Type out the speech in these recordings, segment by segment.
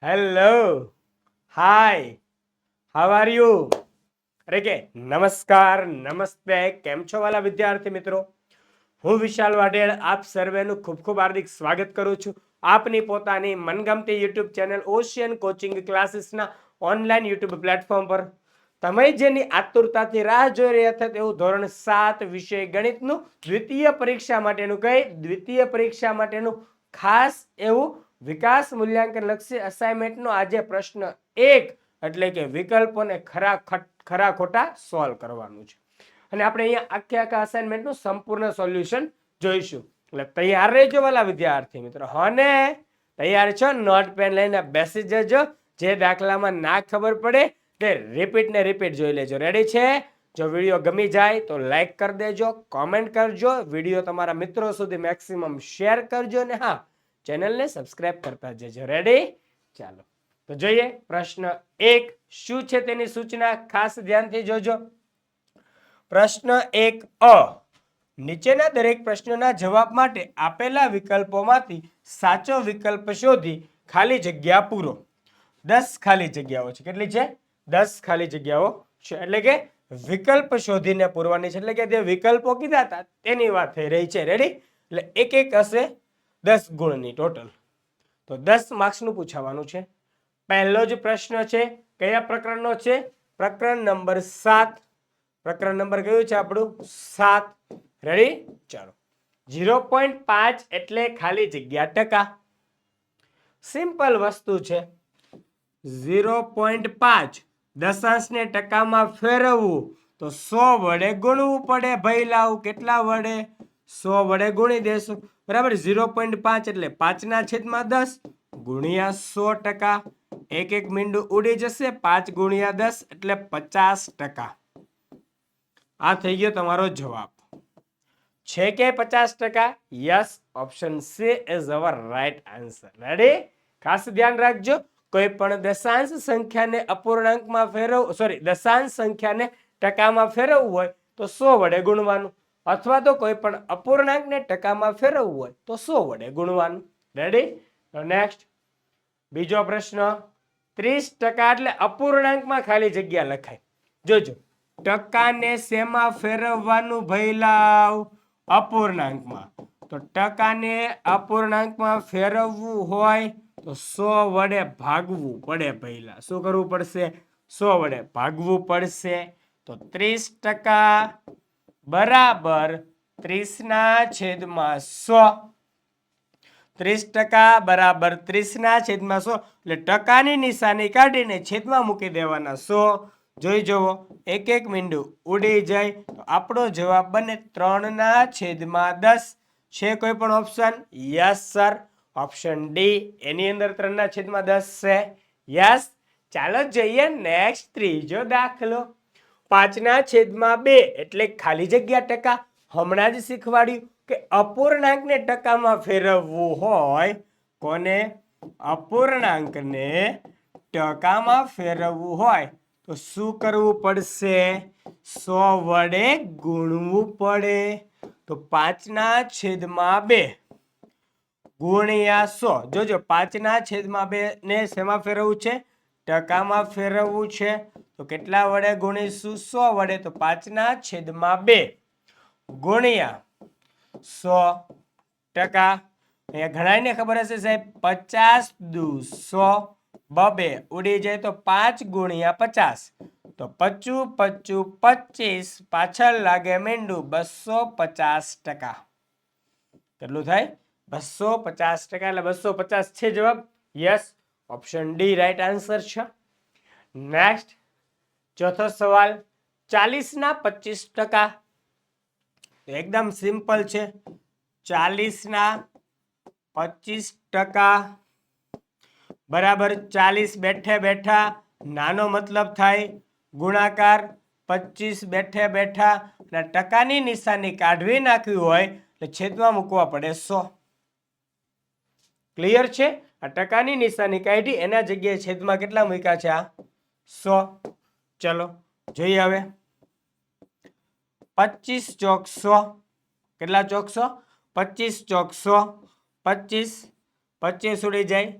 Hello, hi, how are you? અરે કે નમસ્કાર, નમસ્તે, કેમ છો વાલા વિદ્યાર્થી મિત્રો? હું વિશાલ વાઢેર આપ સર્વેનું ખૂબ ખૂબ હાર્દિક સ્વાગત કરું છું આપની પોતાની મનગમતી યુટ્યુબ ચેનલ ઓશિયન કોચિંગ ક્લાસીસના ઓનલાઈન યુટ્યુબ પ્લેટફોર્મ પર. તમે જેની આતુરતાથી રાહ જોઈ રહ્યા હતા તેવું ધોરણ 7 વિષય ગણિતનું દ્વિતીય પરીક્ષા માટેનું ખાસ એવું વિકાસ મૂલ્યાંકન લક્ષી અસાઇનમેન્ટનો આજે પ્રશ્ન 1 એટલે કે વિકલ્પોને ખરા ખોટા સોલ્વ કરવાનું છે. અને આપણે અહીંયા આખા અસાઇનમેન્ટનું સંપૂર્ણ સોલ્યુશન જોઈશું. એટલે તૈયાર રહેજો વાલા વિદ્યાર્થી મિત્રો. હોને તૈયાર છો? નોટ પેન લઈને બેસી જજો. જે દાખલામાં ના ખબર પડે તે રિપીટ ને રિપીટ જોઈ લેજો. રેડી છે? જો વિડીયો ગમી જાય તો લાઈક કરી દેજો, કોમેન્ટ કરજો, વિડીયો તમારા મિત્રો સુધી મેક્સિમમ શેર કરજો ને હા, ચેનલને સબસ્ક્રાઇબ કરતા જજો. રેડી? ચાલો તો જોઈએ પ્રશ્ન 1 શું છે તેની સૂચના ખાસ ધ્યાનથી જોજો. પ્રશ્ન 1 અ નીચેના દરેક પ્રશ્નના જવાબ માટે આપેલા વિકલ્પોમાંથી સાચો વિકલ્પ શોધી ખાલી જગ્યા પૂરો. 10 ખાલી જગ્યાઓ છે. કેટલી છે? 10 ખાલી જગ્યાઓ છે. એટલે કે વિકલ્પ શોધીને પૂરવાની છે. એટલે કે જે વિકલ્પો કીધા હતા તેની વાત થઈ રહી છે. રેડી? એટલે એક એક હશે 10 ગુણની ટોટલ. તો 10 માર્ક્સનું પૂછવાનું છે. પહેલો જ પ્રશ્ન છે. કયા પ્રકરણનો છે? પ્રકરણ નંબર 7. પ્રકરણ નંબર કયું છે આપણું? 7. રેડી? ચાલો. 0.5 એટલે ખાલી જગ્યા ટકા. સિમ્પલ વસ્તુ છે. 0.5 દશાંશને ટકામાં ફેરવવું તો 100 વડે ગુણવું પડે. ભાઈ લાવ કેટલા વડે? 100 વડે ગુણી દેશું. બરાબર? 0.5 એટલે 5/10 ગુણ્યા 100%. એક એક મીંડું ઉડી જશે. 5 ગુણ્યા 10 એટલે 50%. આ થઈ ગયો તમારો જવાબ. છે કે 50%? Yes, option she is our right answer. Ready? ખાસ ધ્યાન રાખજો. કોઈ પણ દશાંશ સંખ્યાને અપૂર્ણાંકમાં દશાંશ સંખ્યાને ટકામાં ફેરવવું હોય તો 100 વડે ગુણવાનું, અથવા તો કોઈ પણ અપૂર્ણાંકને ટકામાં ફેરવવું હોય તો 100 વડે ગુણવાનું. રેડી? નેક્સ્ટ બીજો પ્રશ્ન. 30% એટલે અપૂર્ણાંકમાં ખાલી જગ્યા લખાય. જોજો, ટકાને શેમાં ફેરવવાનું ભઈલાવ? અપૂર્ણાંકમાં. તો ટકાને અપૂર્ણાંકમાં ફેરવવું હોય તો 100 વડે ભાગવું પડે. પહેલા શું કરવું પડશે? 100 વડે ભાગવું પડશે. તો 30% બરાબર 30/100. 30% બરાબર 30/100. એટલે ટકાની નિશાની કાઢીને છેદમાં મૂકી દેવાના 100. જોઈ જવો, એક એક મીંડું ઉડી જાય તો આપણો જવાબ બને 3/10. છે કોઈ પણ option? Yes sir, option D. એની અંદર 3/10 છે. યસ. ચાલો જોઈએ નેક્સ્ટ ત્રીજો દાખલો. 5/2 એટલે ખાલી જગ્યા ટકા. હમણાં જ શીખવાડ્યું કે અપૂર્ણાંકને ટકામાં ફેરવવું હોય. કોને? અપૂર્ણાંકને ટકામાં ફેરવવું હોય તો શું કરવું પડશે? 100 વડે ગુણવું પડે. તો 5/2 ગુણ્યા 100. જોજો, 5/2 ને શેમાં ફેરવવું છે? ટકામાં ફેરવવું છે. તો કેટલા વડે ગુણીશું? 100 વડે. તો 5/2 ગુણ્યા 100%. અહીંયા ઘણાને ખબર હશે સાહેબ, 50 દુ 100, બબે ઉડી જાય તો 5 ગુણ્યા 50. તો 55 55 25, પાછળ લાગે મીંડું 250%. કેટલું થાય? 250%. એટલે 250 છે જવાબ. Yes, option D right answer છે. નેક્સ્ટ ચોથો સવાલ. 40/25%. એકદમ સિમ્પલ છે. 40/25% બરાબર 40 બેઠે બેઠા નાનો મતલબ થાય ગુણાકાર, 25 બેઠે બેઠા અને ટકાની નિશાની કાઢવી નાખવી હોય એટલે છેદમાં મૂકવા પડે 100. ક્લિયર છે? આ ટકાની નિશાની કાઢી એના જગ્યાએ છેદમાં કેટલા મૂક્યા છે? આ 100. ચલો જોઈએ હવે. 25 ચોક 100. કેટલા ચોક 100? 25 ચોક 100. 25 25 ઉડી જાય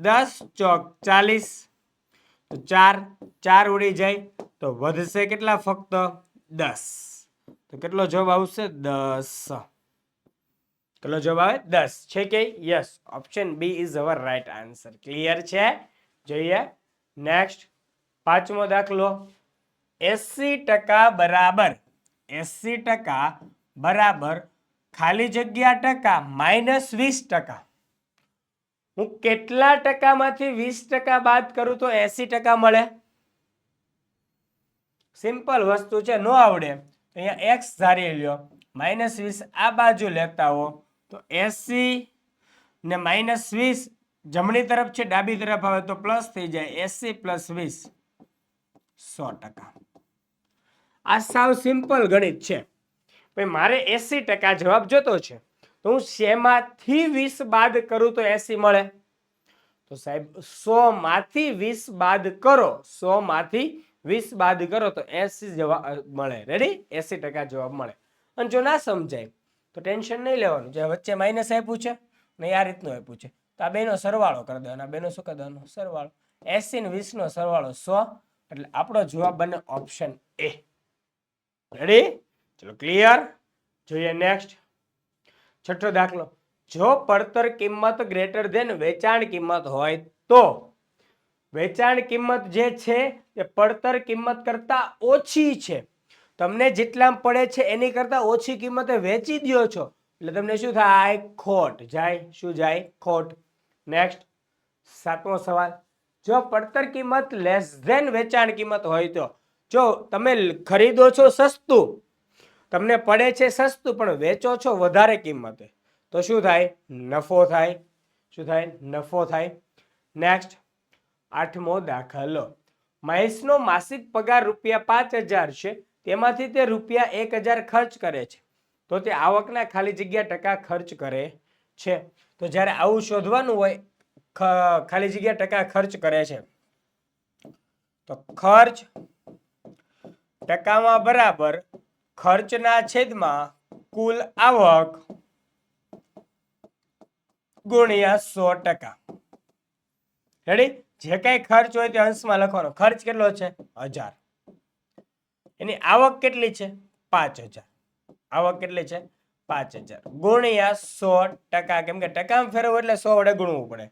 10 ચોક 40, તો 4 4 ઉડી જાય તો વધશે કેટલા? ફક્ત 10. તો કેટલો જવાબ આવશે? 10. કેટલો જવાબ આવે? 10 છે કે? Yes, option B is our right answer. Clear છે? જોઈએ નેક્સ્ટ, પાંચમો દાખલો. 80% બરાબર 80% બરાબર ખાલી જગ્યા ટકા માઇનસ 20%. હું કેટલા ટકામાંથી 20% બાદ કરું તો 80% મળે? સિમ્પલ વસ્તુ છે, નો આવડે અહીંયા x ધારી લ્યો, -20 આ બાજુ લેતા હો તો 80 ને -20 જમણી તરફ છે, ડાબી તરફ આવે તો પ્લસ થઈ જાય. 80 + 20 100%. આ સાવ સિમ્પલ ગણિત છે. ભાઈ મારે 80% જવાબ જોતો છે, તો હું શેમાંથી 20 બાદ કરું તો 80 મળે? તો સાહેબ 100 માંથી 20 બાદ કરો, 100 માંથી 20 બાદ કરો તો 80 જવાબ મળે. રેડી? 80% જવાબ મળે. અને જો ના સમજાય તો ટેન્શન નહીં લેવાનું, જે વચ્ચે માઇનસ આપ્યું છે ને આ રીતનું આપ્યું છે તો આ બેનો સરવાળો કરી દેવાનો. આ બેનો શું કરી દેવાનો? સરવાળો. 80 ને 20 નો સરવાળો 100, એટલે આપણો જવાબ બને ઓપ્શન એ. રેડી? ચલો ક્લિયર. જોઈએ નેક્સ્ટ, છઠ્ઠો દાખલો. જો પડતર કિંમત ગ્રેટર ધેન વેચાણ કિંમત હોય તો વેચાણ કિંમત જે છે એ પડતર કિંમત કરતા ઓછી છે, તમને જેટલા પડે છે એની કરતા ઓછી કિંમતે વેચી દો છો, એટલે તમને શું થાય? ખોટ જાય. શું જાય? ખોટ. નેક્સ્ટ, સાતમો સવાલ. જો પડતર કિંમત લેસ ધેન વેચાણ કિંમત હોય તો, જો તમે ખરીદો છો સસ્તું, તમને પડે છે સસ્તું પણ વેચો છો વધારે કિંમતે, તો શું થાય? નફો થાય. શું થાય? નફો થાય. નેક્સ્ટ, આઠમો દાખલો. મહેશનો માસિક પગાર ₹5000 છે, તેમાંથી તે ₹1000 ખર્ચ કરે છે, તો તે આવકના ખાલી જગ્યા ટકા ખર્ચ કરે છે. તો જ્યારે આવું શોધવાનું હોય, ખાલી જગ્યા ટકા ખર્ચ કરે છે, તો ખર્ચ ટકામાં બરાબર ખર્ચના છેદમાં કુલ આવક ગુણ્યા 100%. રેડી? જે કઈ ખર્ચ હોય તે અંશમાં લખવાનો. ખર્ચ કેટલો છે? 1000. એની આવક કેટલી છે? 5000. આવક કેટલી છે? 5000 ગુણ્યા 100%, કેમ કે ટકામાં ફેરવો એટલે 100 વડે ગુણવું પડે.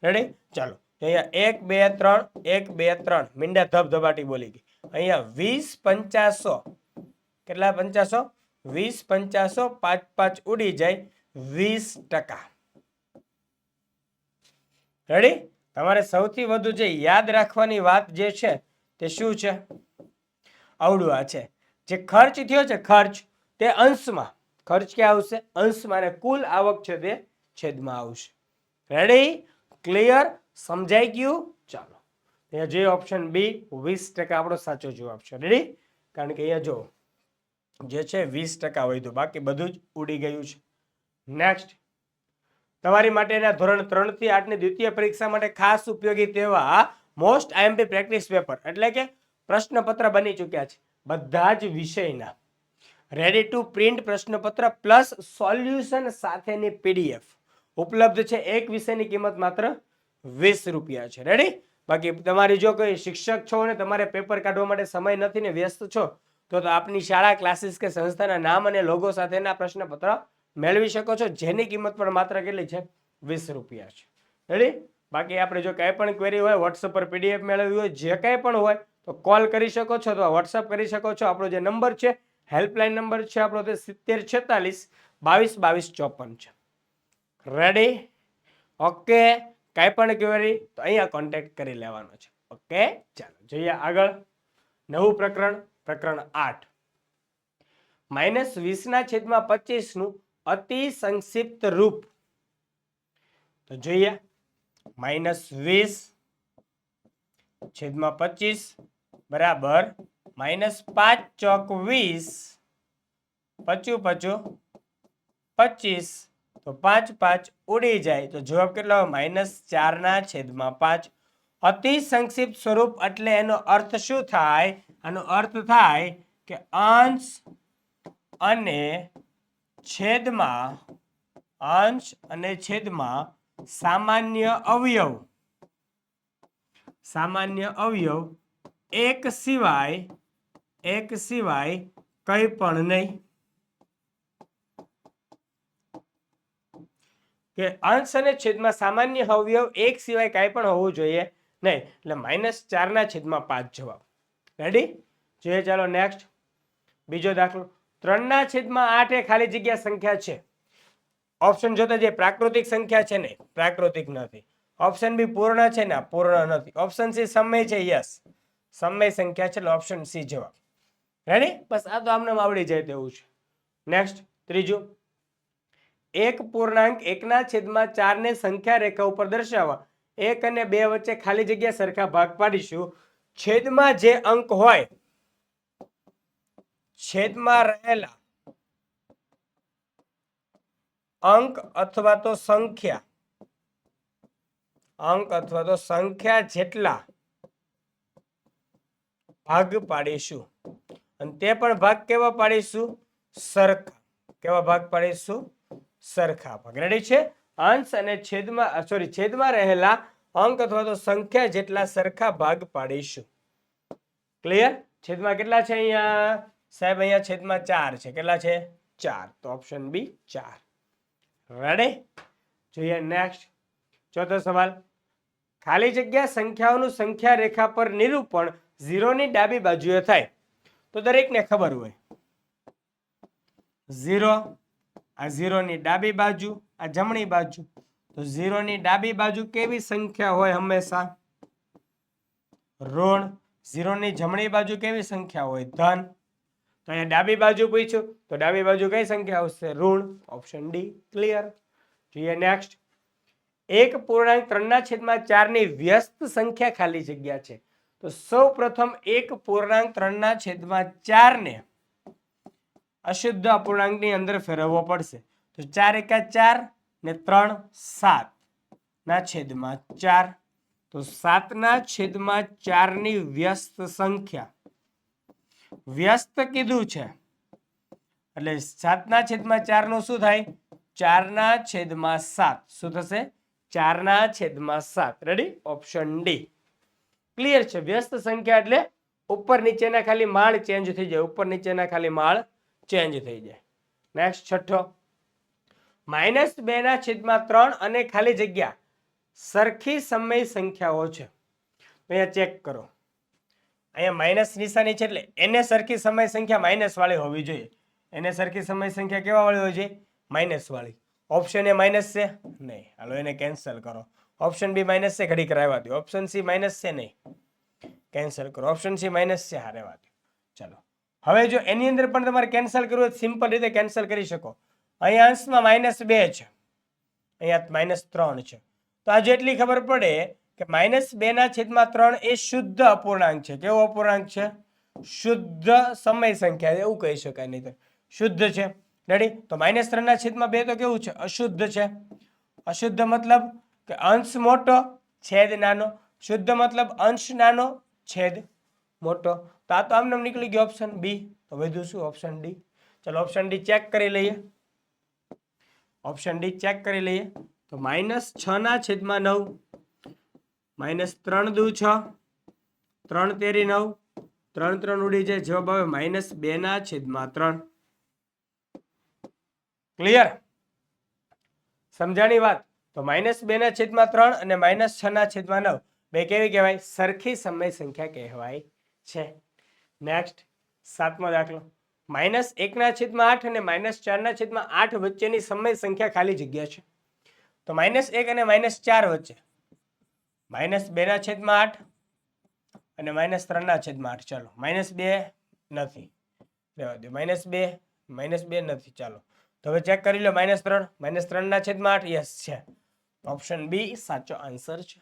રેડી? ચાલો અહીંયા 1 2 3 1 2 3 મીંડા ધબધબાટી બોલી ગઈ. અહીંયા 20 50 100. કેટલા 50 100? 20 50 100, 5 5 ઉડી જાય, 20%. રેડી? તમારે સૌથી વધુ જે યાદ રાખવાની વાત જે છે તે શું છે? આવડું આ છે. જે ખર્ચ થયો છે, ખર્ચ તે અંશમાં, ખર્ચ ક્યાં આવશે? અંશમાં, અને કુલ આવક છે તે છેદમાં આવશે. રેડી? ક્લિયર? સમજાઈ ગયું? ચાલો અહીંયા જે ઓપ્શન બી 20% આપણો સાચો જવાબ છે. રેડી? કારણ કે અહીંયા જો જે છે 20% હોય તો બાકી બધું જ ઉડી ગયું છે. નેક્સ્ટ, તમારી માટેના ધોરણ 3 થી 8 ની દ્વિતીય પરીક્ષા માટે ખાસ ઉપયોગી તેવા મોસ્ટ આઈએમપી પ્રેક્ટિસ પેપર, એટલે કે પ્રશ્નપત્ર બની ચૂક્યા છે બધા જ વિષયના. રેડી ટુ પ્રિન્ટ પ્રશ્નપત્ર પ્લસ સોલ્યુશન સાથેની PDF ઉપલબ્ધ છે. એક વિષયની કિંમત માત્ર ₹20 છે. રેડી? બાકી તમારી જો કોઈ શિક્ષક છો ને તમારે પેપર કાઢવા માટે સમય નથી ને વ્યસ્ત છો, તો આપની શાળા, ક્લાસીસ કે સંસ્થાના નામ અને લોગો સાથેના પ્રશ્નપત્ર મેળવી શકો છો, જેની કિંમત પણ માત્ર કેટલી છે? ₹20 છે. રેડી? બાકી આપણે જો કંઈ પણ ક્વેરી હોય, વોટ્સઅપ પર PDF મેળવવી હોય, જે કંઈ પણ હોય તો કોલ કરી શકો છો અથવા વોટ્સઅપ કરી શકો છો. આપણો જે નંબર છે, હેલ્પલાઇન નંબર છે આપણો, તે 7046 22 22 54 છે. રેડી? ઓકે. કાંઈ પણ ક્વેરી તો અહીંયા કોન્ટેક્ટ કરી લેવાનો છે. ઓકે, ચાલો જોઈએ આગળ. નવું પ્રકરણ, પ્રકરણ 8. -20/25 નું અતિ સંક્ષિપ્ત રૂપ. તો જોઈએ, -20/25 બરાબર -5 ચોક 20, પચું 25, તો 5 5 ઉડી જાય તો જવાબ કેટલો? -4/5. અતિ સંક્ષિપ્ત સ્વરૂપ એટલે એનો અર્થ શું થાય? આનો અર્થ થાય કે અંશ અને છેદમાં સામાન્ય અવયવ સામાન્ય અવયવ એક સિવાય કંઈ પણ નહીં, કે અંશ અને છેદમાં સામાન્ય અવયવ એક સિવાય કાંઈ પણ હોવું જોઈએ નહીં, એટલે -4/5 જવાબ. રેડી? જોઈએ, ચાલો નેક્સ્ટ બીજો દાખલો. 3/8 એ ખાલી જગ્યા સંખ્યા છે. ઓપ્શન જોતા જે પ્રાકૃતિક સંખ્યા છે ને, પ્રાકૃતિક નથી. ઓપ્શન બી પૂર્ણ છે ને, પૂર્ણ નથી. ઓપ્શન સી સમય છે, યસ સમય સંખ્યા છે, એટલે ઓપ્શન સી જવાબ. રેડી? બસ આ તો આમને આવડી જાય તેવું છે. નેક્સ્ટ ત્રીજું, 1.1/4 ને સંખ્યા રેખા ઉપર દર્શાવવા 1 અને 2 વચ્ચે ખાલી જગ્યા સરખા ભાગ પાડીશું. છેદમાં જે અંક હોય, છેદમાં રહેલા અંક અથવા તો સંખ્યા જેટલા ભાગ પાડીશું, અને તે પણ ભાગ કેવા પાડીશું? સરખા. કેવા ભાગ પાડીશું? સરખા ભાગ. રેડી છે? અંશ અને છેદમાં રહેલા અંક અથવા તો સંખ્યા જેટલા સરખા ભાગ પાડીશું. ક્લિયર? છેદમાં કેટલા છે અહીંયા સાહેબ? અહીંયા છેદમાં 4 છે. કેટલા છે? 4. તો ઓપ્શન બી 4. રેડી? જોઈએ નેક્સ્ટ ચોથો સવાલ. ખાલી જગ્યા સંખ્યાઓનું સંખ્યા રેખા પર નિરૂપણ 0 ની ડાબી બાજુએ થાય. તો દરેકને ખબર હોય 0, આ 0 ની ડાબી બાજુ, આ જમણી બાજુ. તો 0 ની ડાબી બાજુ કેવી સંખ્યા હોય? હંમેશા ઋણ. 0 ની જમણી બાજુ કેવી સંખ્યા હોય? ધન. તો અહીંયા ડાબી બાજુ પૂછ્યું, તો ડાબી બાજુ કઈ સંખ્યા આવશે? ઋણ. Option D. ક્લિયર? જોઈએ નેક્સ્ટ. 1.3/4 ની વ્યસ્ત સંખ્યા ખાલી જગ્યા છે. તો સૌ પ્રથમ 1.3/4 ને અશુદ્ધ અપૂર્ણાંકની અંદર ફેરવવો પડશે. તો 4 એકા 4 ને 3 7/4. તો 7/4 ની વ્યસ્ત સંખ્યા, વ્યસ્ત કીધું છે એટલે 7/4 નું શું થાય? 4/7. શું થશે? 4/7. રેડી? Option D. ક્લિયર છે? વ્યસ્ત સંખ્યા એટલે ઉપર નીચેના ખાલી માળ ચેન્જ થઈ જાય, ઉપર નીચેના ખાલી માળ ચેન્જ થઈ જાય. નેક્સ્ટ છઠ્ઠો, -2/3 અને ખાલી જગ્યા સરખી સમય સંખ્યાઓ છે. અહીંયા ચેક કરો, અહીંયા માઇનસ નિશાની છે એટલે એને સરખી સમય સંખ્યા માઇનસ વાળી હોવી જોઈએ. એને સરખી સમય સંખ્યા કેવા વાળી હોય છે? માઇનસ વાળી. ઓપ્શન એ માઇનસ છે? નહીં. હાલો એને કેન્સલ કરો. ઓપ્શન બી માઇનસ છે, ઘડી કરાવવા દો. ઓપ્શન સી માઇનસ છે? નહીં. કેન્સલ કરો. ઓપ્શન સી માઇનસ છે, હા રહેવા દો. ચાલો હવે જો એની અંદર પણ તમારે કેન્સલ કરવું હોય સિમ્પલ રીતે કેન્સલ કરી શકો. અહીંયા અંશમાં -2 છે, અહીંયા -3 છે. તો આ જેટલી ખબર પડે કે -2/3 એ શુદ્ધ અપૂર્ણાંક છે. કેવો અપૂર્ણાંક છે? શુદ્ધ સમય સંખ્યા એવું કહી શકાય. નહીં તો શુદ્ધ છે. રેડી? તો -3/2 તો કેવું છે? અશુદ્ધ છે. અશુદ્ધ મતલબ કે અંશ મોટો છેદ નાનો. શુદ્ધ મતલબ અંશ નાનો છેદ મોટો. તો આ તો આમને નીકળી ગયો ઓપ્શન બી. તો વધુ શું? Option D. ચલો ઓપ્શન ડી ચેક કરી લઈએ. ઓપ્શન ડી ચેક કરી લઈએ. તો -6/9, -3 દુ 6, 3 તેરી 9, 3 3 ઉડી જાય. જવાબ આવે -2/3. ક્લિયર? સમજાણી વાત? તો -2/3 અને -6/9 બે કેવી કહેવાય? સરખી સમય સંખ્યા કહેવાય છે. નેક્સ્ટ સાતમો દાખલો. -1/8 અને -4/8 વચ્ચેની સમય સંખ્યા ખાલી જગ્યા છે. તો -1 અને -4 વચ્ચે -2/8 અને -3/8. ચાલો -2 નથી, રહેવા દો. -2 નથી. ચાલો તો હવે ચેક કરી લો. -3 -3/8 યસ છે. ઓપ્શન બી સાચો આન્સર છે.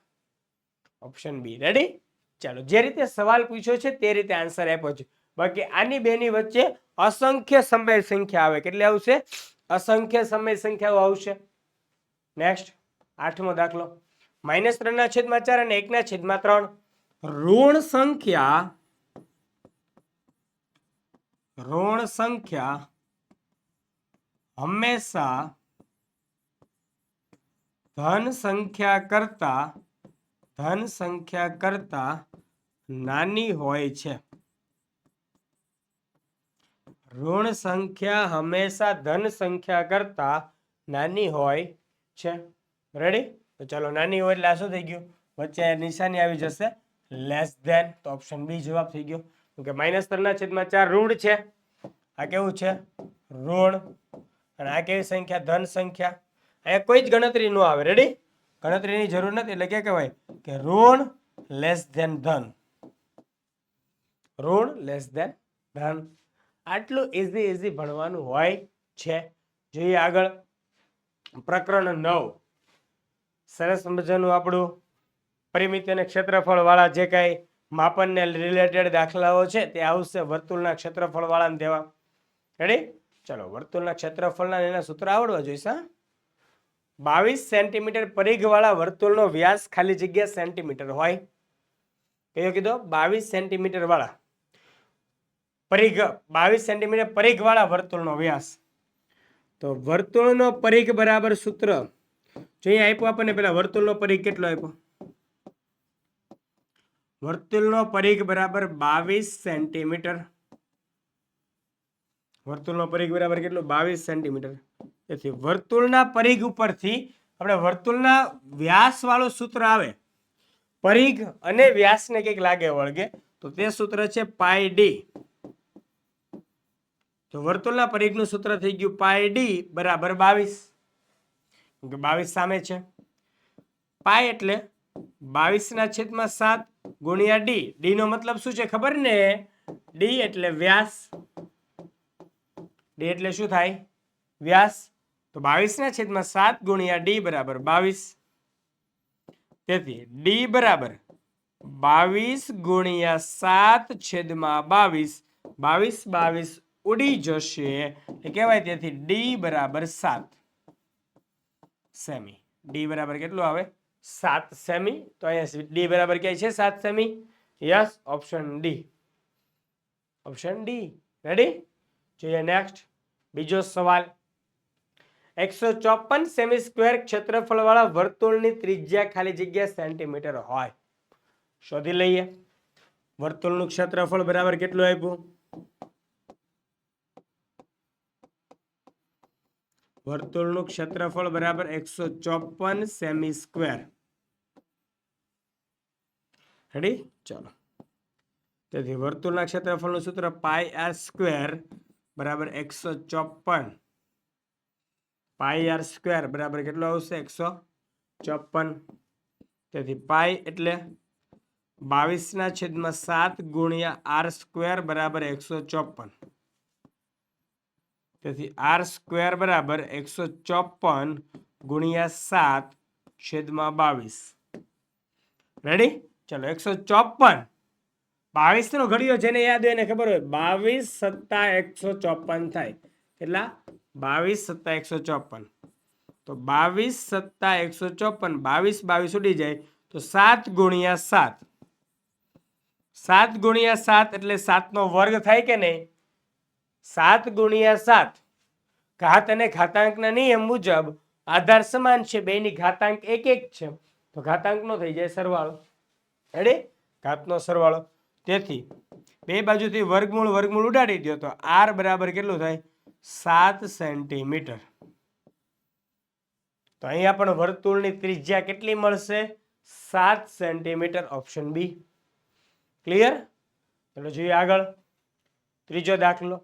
Option B. રેડી? ચાલો જે રીતે સવાલ પૂછ્યો છે તે રીતે આન્સર આપ્યો છે. બાકી આની બેની વચ્ચે અસંખ્ય સમય સંખ્યા આવે. કેટલી આવશે? અસંખ્ય સમય સંખ્યાઓ આવશે. નેક્સ્ટ આઠમો દાખલો. -3/4 અને 1/3 ઋણ સંખ્યા હંમેશા ધન સંખ્યા કરતા ધન સંખ્યા કરતા નાની હોય છે. ઋણ સંખ્યા હંમેશા ધન સંખ્યા કરતા નાની હોય છે. રેડી? તો ચાલો, નાની હોય એટલે આ શું થઈ ગયું? વચ્ચે નિશાની આવી જશે લેસ ધેન. તો ઓપ્શન બી જવાબ થઈ ગયો. કે -3/4 ઋણ છે. આ કેવું છે? ઋણ. અને આ કેવી સંખ્યા? ધન સંખ્યા. અહીંયા કોઈ જ ગણતરી ન આવે. રેડી? ગણતરીની જરૂર નથી. એટલે કે કહેવાય કે ઋણ લેસ ધેન ધન. ઋણ લેસ ધેન ધન. આટલું ઇઝી ભણવાનું હોય છે. જોઈએ આગળ પ્રકરણ 9. સરસ મજાનું આપણું પરિમિતિ અને ક્ષેત્રફળ વાળા જે કઈ માપનને રિલેટેડ દાખલાઓ છે તે આવશે વર્તુળના ક્ષેત્રફળ વાળાને દેવા. રેડી? ચલો, વર્તુળના ક્ષેત્રફળના એના સૂત્ર આવડવા જોઈશે. 22 સેન્ટીમીટર પરિઘ વાળા વર્તુળનો વ્યાસ ખાલી જગ્યા સેન્ટીમીટર હોય. કયો કીધો? 22 સેન્ટીમીટર વાળા પરિઘ, 22 સેન્ટીમીટર પરિઘ વાળા વર્તુળનો વ્યાસ. તો વર્તુળનો પરિઘ બરાબર સૂત્ર જોઈએ આપ્યું આપણને. પેલા વર્તુળનો પરિઘ કેટલો આપ્યો? વર્તુળનો પરિઘ બરાબર 22 સેન્ટીમીટર. વર્તુળનો પરિઘ બરાબર કેટલો? 22 સેન્ટીમીટર. તેથી વર્તુળના પરિઘ ઉપરથી આપણે વર્તુળના વ્યાસ વાળું સૂત્ર આવે. પરિઘ અને વ્યાસને કંઈક લાગે વળગે તો તે સૂત્ર છે પાઈ ડી. તો વર્તુળના પરિઘનું સૂત્ર થઈ ગયું પાઈ ડી બરાબર 22. 22 સામે છે. પાઈ એટલે 22/7 ગુણ્યા ડી. ડી નો મતલબ શું છે ખબર ને? ડી એટલે વ્યાસ. ડી એટલે શું થાય? વ્યાસ. તો 22/7 ગુણ્યા ડી બરાબર 22. તેથી ડી બરાબર 22 ગુણ્યા 7/22. 22 ઉડી જશે એ કહેવાય. તેથી ડી બરાબર 7 સેમી. ડી બરાબર કેટલું આવે? 7 સેમી. તો અહીંયા ડી બરાબર ક્યાંય છે? 7 semi. Yes, option D. Option D. Ready? જોઈએ નેક્સ્ટ બીજો સવાલ. 154 સેમી સ્ક્વેર ક્ષેત્રફળ વાળા વર્તુળની ત્રિજ્યા ખાલી જગ્યા સેન્ટીમીટર હોય. શોધી લઈએ. વર્તુળનું ક્ષેત્રફળ બરાબર કેટલું આપ્યું? વર્તુળનું ક્ષેત્રફળ બરાબર 154 સેમી સ્ક્વેર. રેડી? ચાલો, તેથી વર્તુળના ક્ષેત્રફળનું સૂત્ર પાઈ આર સ્ક્વેર બરાબર 154. પાઈ આર સ્ક્વેર બરાબર કેટલો આવશે? 154. તેથી પાઈ એટલે 22/7 ગુણ્યા આર સ્ક્વેર બરાબર 154. તેથી આર સ્ક્વેર બરાબર 154 ગુણ્યા 7/22. રેડી? ચલો, 154. 22 નો ઘડિયો જેને યાદ હોય એને ખબર હોય 22 + 154 થાય. કેટલા? 22 + 154. તો 22 + 154, 22 ઉડી જાય તો 7 ગુણ્યા 7. 7 ગુણ્યા 7 એટલે 7 નો વર્ગ થાય કે નહીં? 7 ગુણ્યા 7. ઘાત અને ઘાતાંકના નિયમ મુજબ આધાર સમાન છે, બેની ઘાતાંક 1 1 છે. તો ઘાતાંકનો થઈ જાય સરવાળો. રેડી? ઘાતનો સરવાળો. તેથી બે બાજુથી વર્ગમૂળ ઉડાડી દો તો આર બરાબર કેટલું થાય? 7 સેન્ટીમીટર. તો અહીંયા પણ વર્તુળની ત્રિજ્યા કેટલી મળશે? 7 સેન્ટીમીટર. Option B. ક્લિયર? ચલો જોઈએ આગળ ત્રીજો દાખલો.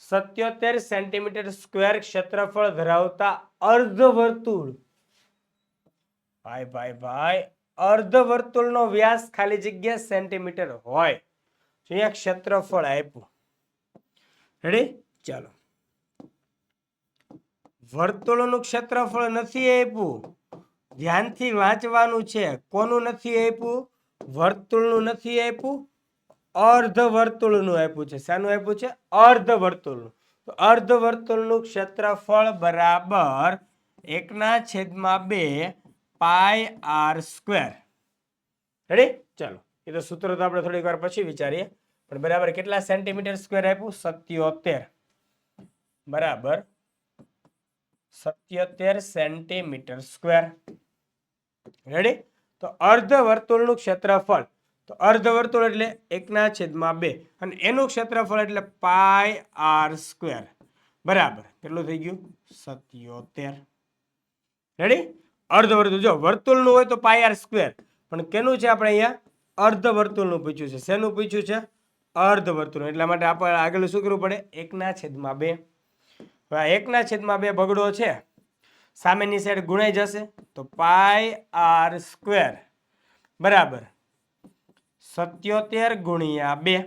77 સેન્ટીમીટર સ્ક્વેર ક્ષેત્રફળ ધરાવતા અર્ધવર્તુળ. ભાઈ અર્ધવર્તુળનો વ્યાસ ખાલી જગ્યા સેન્ટીમીટર હોય. અહીંયા ક્ષેત્રફળ આપ્યું. રેડી? ચાલો, વર્તુળનું ક્ષેત્રફળ નથી આપ્યું. ધ્યાનથી વાંચવાનું છે. કોનું નથી આપ્યું? વર્તુળનું નથી આપ્યું, અર્ધવર્તુળનું આપ્યું છે. શાનું આપ્યું છે? અર્ધવર્તુળનું. તો અર્ધવર્તુળનું ક્ષેત્રફળ બરાબર 1/2 પાઈ આર સ્ક્વેર. રેડી? ચાલો, એ તો સૂત્ર તો આપણે થોડીક વાર પછી વિચારીએ. પણ બરાબર કેટલા સેન્ટીમીટર સ્ક્વેર આપ્યું? 77. બરાબર 77 સેન્ટીમીટર સ્ક્વેર. રેડી? તો અર્ધવર્તુળનું ક્ષેત્રફળ, તો અર્ધવર્તુળ એટલે 1/2 અને એનું ક્ષેત્રફળ એટલે પાઈ આર સ્ક્વેર બરાબર કેટલું થઈ ગયું 77. રેડી? અર્ધવર્તુળ, જો વર્તુળનું હોય તો પાઈ આર સ્ક્વેર, પણ કેનું છે આપણે અહીંયા અર્ધવર્તુળનું પૂછ્યું છે. શેનું પૂછ્યું છે? અર્ધવર્તુળ. એટલા માટે આપણે આગળ શું કરવું પડે? 1/2. હવે 1/2 બગડો છે, સામેની સાઈડ ગુણાઈ જશે તો પાઈ આર સ્ક્વેર બરાબર 77 ગુણ્યા 2.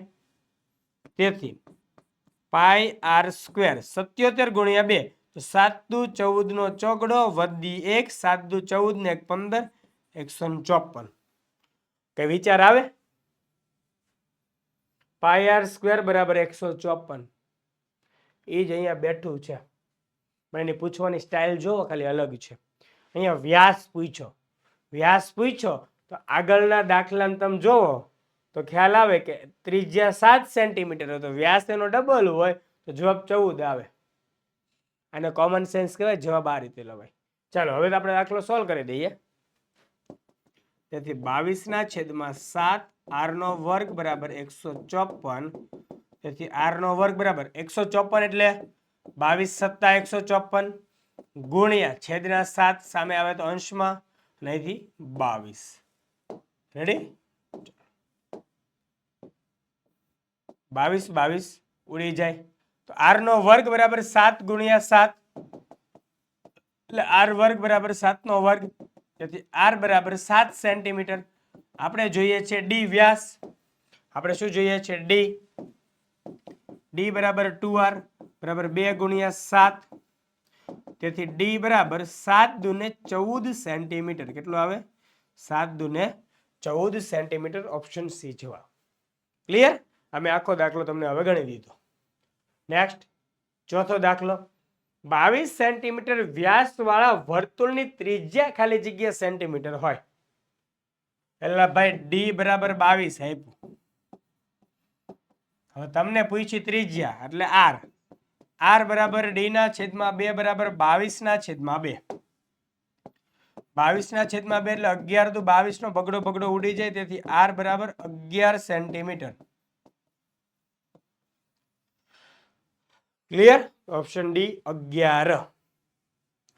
તેથી પાઈ આર સ્ક્વેર 77 ગુણ્યા 2 તો 7 દુ 14 નો ચોગડો વધી 1, 7 દુ 14 ને 1 15, 154. કઈ વિચાર આવે? પાઈ આર સ્ક્વેર બરાબર 154. એ જ અહીંયા બેઠું છે, પણ એની પૂછવાની સ્ટાઇલ જોવો ખાલી અલગ છે. અહીંયા વ્યાસ પૂછ્યો, વ્યાસ પૂછ્યો તો આગળના દાખલાને તમે જોવો તો ખ્યાલ આવે કે ત્રિજ્યા 7 સેન્ટીમીટર હોય તો વ્યાસ એનો ડબલ હોય તો જવાબ 14 આવે. આને કોમન સેન્સ કહેવાય, જવાબ આ રીતે લવાય. ચાલો હવે આપણે દાખલો સોલ્વ કરી દઈએ. તેથી 22/7 r નો વર્ગ બરાબર 154. તેથી r નો વર્ગ બરાબર 154 એટલે 22 + 154 ગુણ્યા છેદના 7 સામે આવે તો અંશમાં અને અહીંથી 22. રેડી? 22 ઉડી જાય તો r નો વર્ગ બરાબર 7 ગુણ્યા 7 એટલે r વર્ગ બરાબર 7 નો વર્ગ. તેથી r બરાબર 7 સેન્ટીમીટર. આપણે જોઈએ છે d વ્યાસ, આપણે શું જોઈએ છે? d બરાબર 2r બરાબર 2 ગુણ્યા 7. તેથી d બરાબર 7 દુને 14 સેન્ટીમીટર. કેટલું આવે? 7 દુને 14 સેન્ટીમીટર. ઓપ્શન સી જવાબ. ક્લિયર? અમે આખો દાખલો તમને હવે ગણી દીધો. નેક્સ્ટ ચોથો દાખલો. 22 સેન્ટીમીટર વ્યાસ વાળા વર્તુળની ત્રિજ્યા ખાલી જગ્યા સેન્ટીમીટર હોય. એટલે ભાઈ d બરાબર 22 આપ્યું. હવે તમને પૂછી ત્રિજ્યા એટલે r. r બરાબર d ના છેદમાં 2 બરાબર 22/2. 22/2 એટલે 11 દુ 22 નો બગડો ઉડી જાય. તેથી r બરાબર 11 centimetre. Clear? Option D 11.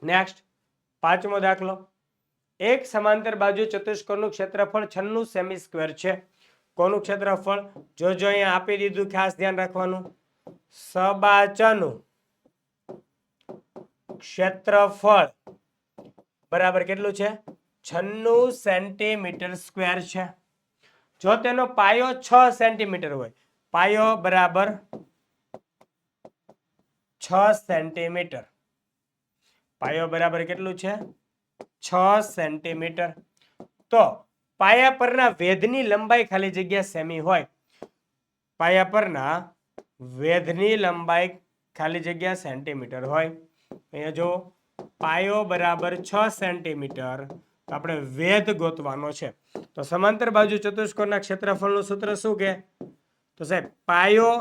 Next પાંચમો દાખલો. એક સમાંતર બાજુ ચતુષ્કોણનું ક્ષેત્રફળ 96 સેમી સ્ક્વેર છે. કોનું ક્ષેત્રફળ? જો અહીંયા આપી દીધું, ખાસ ધ્યાન રાખવાનું. સબાચનું ક્ષેત્રફળ બરાબર કેટલું છે? 96 સેન્ટીમીટર સ્ક્વેર છે. જો તેનો પાયો 6 સેન્ટીમીટર હોય, પાયો બરાબર 6 સેન્ટીમીટર. પાયો બરાબર કેટલું છે? 6 સેન્ટીમીટર. તો પાયા પરના વેધની લંબાઈ ખાલી જગ્યા સેમી હોય. પાયા પરના વેધની લંબાઈ ખાલી જગ્યા સેન્ટીમીટર હોય. અહીંયા જો પાયો બરાબર 6 સેન્ટીમીટર. તો આપણે વેધ ગોતવાનો છે. તો સમાંતર બાજુ ચતુષ્કોણના ક્ષેત્રફળનું સૂત્ર શું કે? તો સાહેબ પાયો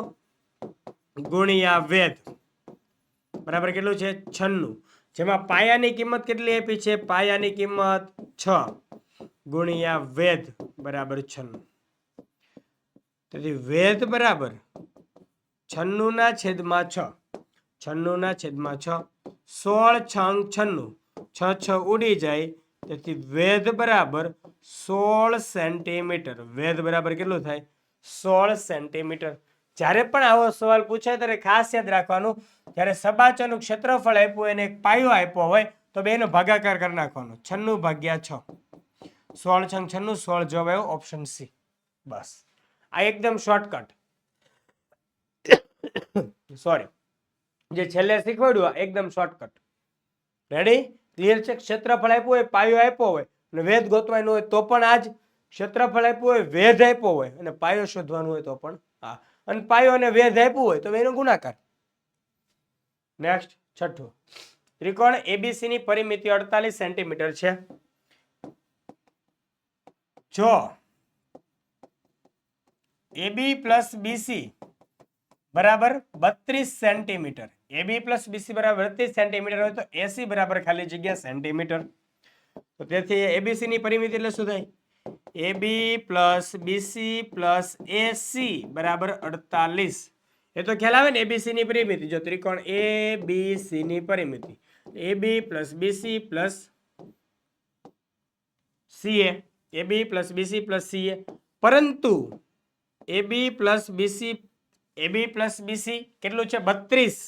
ગુણ્યા વેધ બરાબર કેટલું છે? 96. જેમાં પાયાની કિંમત કેટલી આપી છે? પાયાની કિંમત 6 ગુણ્યા વેધ બરાબર 96. તેથી વેધ બરાબર 96/6. 96/6. 16 × 96. 6 ઉડી જાય. તેથી વેધ બરાબર 16 સેન્ટીમીટર. વેધ બરાબર કેટલું થાય? 16 સેન્ટીમીટર. જ્યારે પણ આવો સવાલ પૂછાય ત્યારે ખાસ યાદ રાખવાનું, જ્યારે સબાચનું ક્ષેત્રફળ આપ્યું એને એક પાયો આપ્યો હોય તો બેનો ભાગાકાર કરી નાખવાનો. 96/6. 16 × 96 16 જવાબ આવ્યો ઓપ્શન સી. બસ આ એકદમ શોર્ટકટ. સોરી, જે છેલ્લે શીખવાડ્યું આ એકદમ શોર્ટકટ. રેડી? ક્લિયર છે? ક્ષેત્રફળ આપ્યું હોય, પાયો આપ્યો હોય અને વેધ ગોતવાનું હોય તો પણ આ જ. ક્ષેત્રફળ આપ્યું હોય, વેધ આપ્યો હોય અને પાયો શોધવાનું હોય તો પણ આ. અને પાયો અને વેધ આપ્યું હોય તો એનો ગુણાકાર. નેક્સ્ટ છઠ્ઠું. ત્રિકોણ એબીસી ની પરિમિતિ 48 સેન્ટીમીટર છે. જો AB + BC બરાબર 32 સેન્ટીમીટર, AB + BC બરાબર 32 સેન્ટીમીટર હોય તો AC બરાબર ખાલી જગ્યા સેન્ટીમીટર. તો તેથી એબીસી ની પરિમિતિ એટલે શું થાય? AB plus BC plus AC બરાબર 48. એ તો ખ્યાલ આવે ને, એબીસી ની પરિમિતિ. જો ત્રિકોણ ABC ની પરિમિતિ AB plus BC plus CA, AB plus BC plus CA, પરંતુ AB પ્લસ BC કેટલું છે? 32.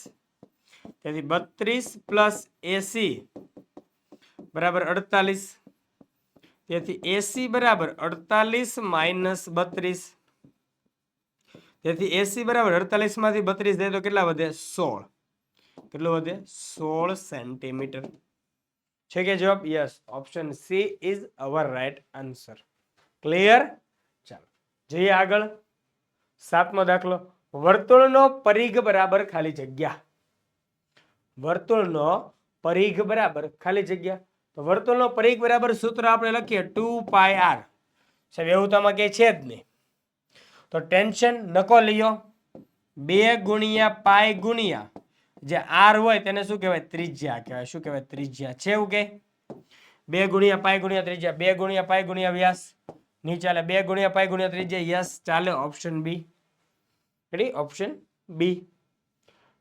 તેથી 32 પ્લસ AC બરાબર 48. તેથી AC બરાબર 48 માઇનસ 32. તેથી AC બરાબર 48 માંથી 32 જાય તો કેટલા વધે? 16. કેટલું વધે? 16 સેન્ટીમીટર. છે કે જવાબ? Yes, option she is our right answer. Clear? ચાલો જઈએ આગળ. 7મો દાખલો. વર્તુળનો પરિઘ બરાબર ખાલી જગ્યા. વર્તુળનો પરિઘ બરાબર ખાલી જગ્યા. તો વર્તુળનો પરિઘ બરાબર સૂત્ર આપણે લખીએ 2πr. સાહેબ એવું તો આમાં ક્યાંય છે જ નહીં, તો ટેન્શન નકો લ્યો. 2 ગુણ્યા પાઈ ગુણ્યા જે આર હોય તેને શું કહેવાય? ત્રિજ્યા કહેવાય. શું કહેવાય? ત્રિજ્યા. છે એવું કે 2 ગુણ્યા પાઈ ગુણ્યા ત્રિજ્યા, 2 ગુણ્યા પાઈ ગુણ્યા વ્યાસ નહીં ચાલે, 2 ગુણ્યા પાઈ ગુણ્યા ત્રિજ્યા યસ ચાલે. Option B. Ready? Option B.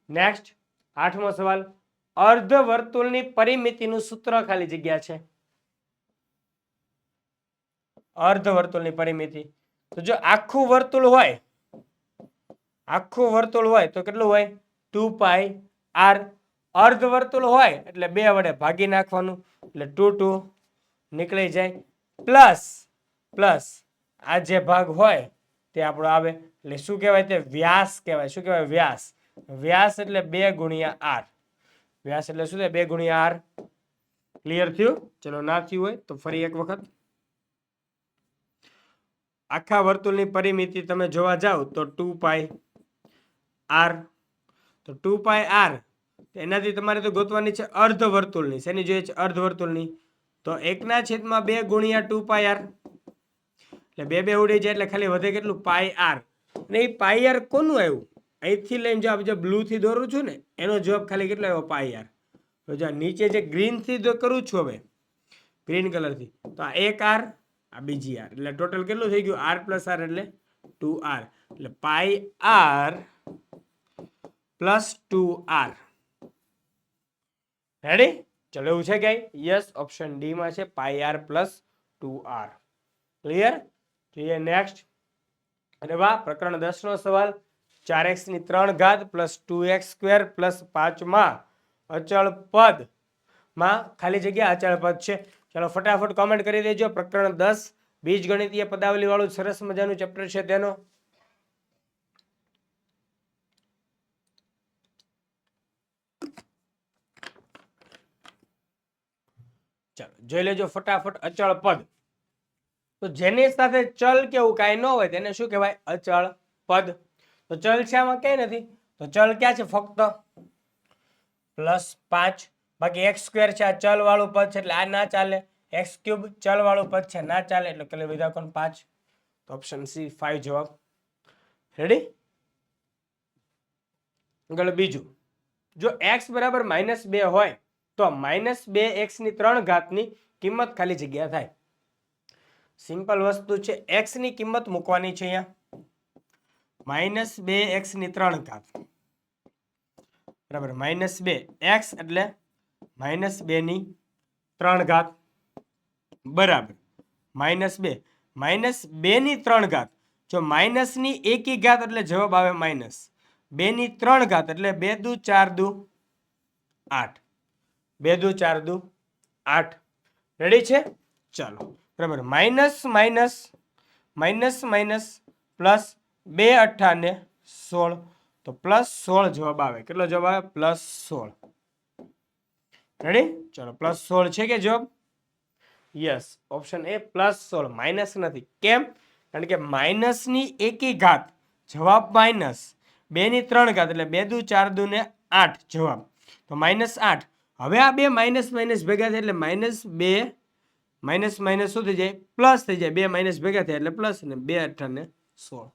Next 8મો સવાલ. અર્ધ વર્તુળની પરિમિતિનું સૂત્ર ખાલી જગ્યા છે. અર્ધ વર્તુળની પરિમિતિ. તો જો આખું વર્તુળ હોય, તો કેટલું હોય? 2πr. અર્ધ વર્તુળ હોય એટલે 2 વડે ભાગી નાખવાનું, એટલે 2 નીકળી જાય. પ્લસ આ જે ભાગ હોય તે આપણો આવે, એટલે શું કહેવાય? તે વ્યાસ કહેવાય. શું કહેવાય? વ્યાસ. વ્યાસ એટલે 2 ગુણ્યા r. વ્યાસ એટલે શું થાય? 2 ગુણ્યા r. ક્લિયર થયું? ચલો ના થયું હોય તો ફરી એક વખત. આખા વર્તુળની પરિમિતિ તમે જોવા જાઓ તો 2πr. તો 2πr એનાથી તમારે તો ગોતવાની છે અર્ધ વર્તુળની. શેની જોઈએ છે? અર્ધ વર્તુળની. તો 1/2 ગુણ્યા 2πr, એટલે 2 ઉડી જાય એટલે ખાલી વધે કેટલું? πr. અને એ πr કોનું આવ્યું? અહીંથી લઈને જો આપણે બ્લુ થી દોરું છું ને એનો જવાબ ખાલી કેટલો આવ્યો? πr. તો જો નીચે જે ગ્રીન થી કરું છું, હવે ગ્રીન કલરથી, તો આ એક r, આ બીજી r, એટલે ટોટલ કેટલું થઈ ગયું? r પ્લસ r એટલે 2r. એટલે πr પ્લસ 2r. રેડી? ચલો એવું છે કઈ? યસ, ઓપ્શન ડી માં છે πr પ્લસ 2r. ક્લિયર? જોઈએ નેક્સ્ટ. અને વાહ, પ્રકરણ 10 નો સવાલ. 4x ની 3 ઘાત પ્લસ 2x સ્ક્વેર પ્લસ 5 માં અચળ પદ માં ખાલી જગ્યા અચળ પદ છે. ચલો ફટાફટ કોમેન્ટ કરી દેજો. પ્રકરણ 10 બીજગણિતીય પદાવલી વાળું સરસ મજાનું ચેપ્ટર છે તેનો. ચાલો જોઈ લેજો ફટાફટ. અચળ પદ, તો જેની સાથે ચલ કેવું કાંઈ ન હોય તેને શું કહેવાય? અચળ પદ. તો ચલ છે આમાં કઈ નથી, તો ચલ ક્યાં છે? ફક્ત +5. બાકી x સ્ક્વેર છે, આ ચલ વાળું પદ છે એટલે આ ના ચાલે. x ક્યુબ ચલ વાળું પદ છે, ના ચાલે, એટલે કેટલે વિધા કોણ? 5. તો ઓપ્શન સી 5 જવાબ. રેડી? આગળ બીજું. જો x બરાબર -2 હોય તો -2x ની 3 ઘાતની કિંમત ખાલી જગ્યા થાય. સિમ્પલ વસ્તુ છે, x ની કિંમત મૂકવાની છે અહીંયા. -2x ની 3 ઘાત બરાબર -2 x એટલે -2 ની 3 ઘાત બરાબર -2 -2 ની 3 ઘાત. જો માઇનસ ની એકી ઘાત એટલે જવાબ આવે -2 ની 3 ઘાત એટલે 2 દુ 4 દુ 8. 2 દુ 4 દુ 8. રેડી છે? ચાલો બરાબર. માઇનસ પ્લસ 2 અઠ્ઠા ને 16, તો +16 જવાબ આવે. કેટલો જવાબ આવે? +16. રેડી? ચલો +16 છે કે જવાબ? Yes, option A +16. માઇનસ નથી. કેમ? કારણ કે માઇનસ ની એકી ઘાત જવાબ -2 ની 3 ઘાત એટલે 2 દુ 4 દુ ને 8 જવાબ. તો -8. હવે આ બે માઇનસ ભેગા થાય એટલે -2 માઇનસ શું થઈ જાય? પ્લસ થઈ જાય. 2 માઇનસ ભેગા થાય એટલે પ્લસ, ને 2 અઠ્ઠા ને 16.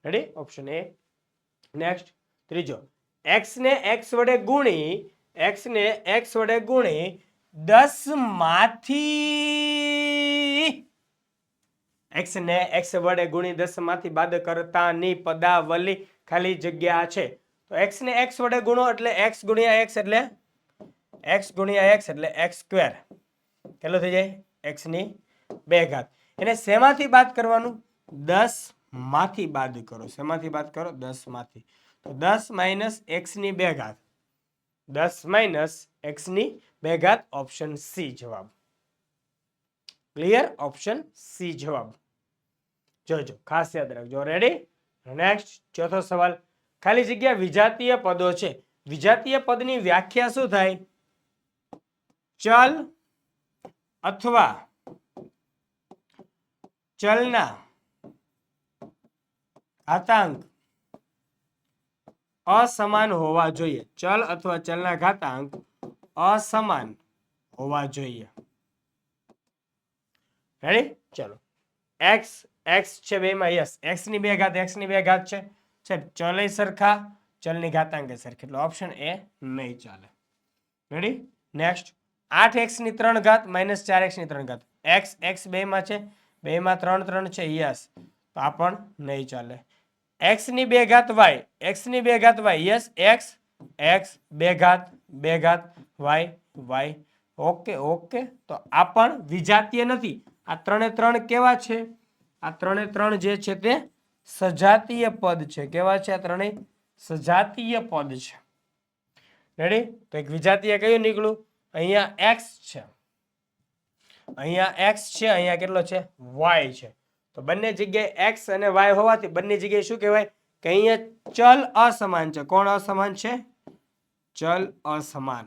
રેડી? Option A. નેક્સ્ટ ત્રીજો. x ને x વડે ગુણી 10 માંથી x ને x વડે ગુણી 10 માંથી બાદ કરતાની પદાવલી ખાલી જગ્યા છે. તો x ને x વડે ગુણો એટલે x ગુણ્યા x એટલે x ગુણ્યા x એટલે x સ્ક્વેર. કેટલો થઈ જાય? x ની 2 ઘાત. એને શેમાંથી બાદ કરવાનું? 10 માંથી બાદ કરો. શેમાંથી બાદ કરો? 10 માંથી. તો 10 માઇનસ x ની 2 ઘાત. 10 માઇનસ x ની 2 ઘાત. ઓપ્શન સી જવાબ. ક્લિયર? ઓપ્શન સી જવાબ. જોજો, ખાસ યાદ રાખજો. રેડી? નેક્સ્ટ ચોથો સવાલ. ખાલી જગ્યા વિજાતીય પદો છે. વિજાતીય પદની વ્યાખ્યા શું થાય? ચલ અથવા ચલના ઘાતાંક અસમાન હોવા જોઈએ. ચલ અથવા ચલના ઘાતાંક અસમાન હોવા જોઈએ. રેડી? ચલો. x છે બેમાં. યસ, x ની 2 ઘાત x ની 2 ઘાત છે. ચલ સરખા, ચલની ઘાતાંક સરખી. એટલે ઓપ્શન એ નહીં ચાલે. રેડી? નેક્સ્ટ 8x ની 3 ઘાત માઇનસ 4x ની 3 ઘાત. x બેમાં છે, બેમાં 3 3 છે. યસ, તો આ પણ નહીં ચાલે. x ની 2 ઘાત y, x ની 2 ઘાત y. યસ, x 2 ઘાત 2 ઘાત y y. Okay okay. તો આ પણ વિજાતીય નથી. આ 3 3 કેવા છે? આ 3 3 જે છે તે સજાતીય પદ છે. કેવા છે? આ ત્રણેય સજાતીય પદ છે. રેડી? તો એક વિજાતીય કયું નીકળું? અહીંયા x છે, અહીંયા x છે, અહીંયા કેટલો છે? y છે. તો બંને જગ્યાએ x અને y હોવાથી બંને જગ્યાએ શું કહેવાય? કે અહીંયા ચલ અસમાન છે. કોણ અસમાન છે? ચલ અસમાન.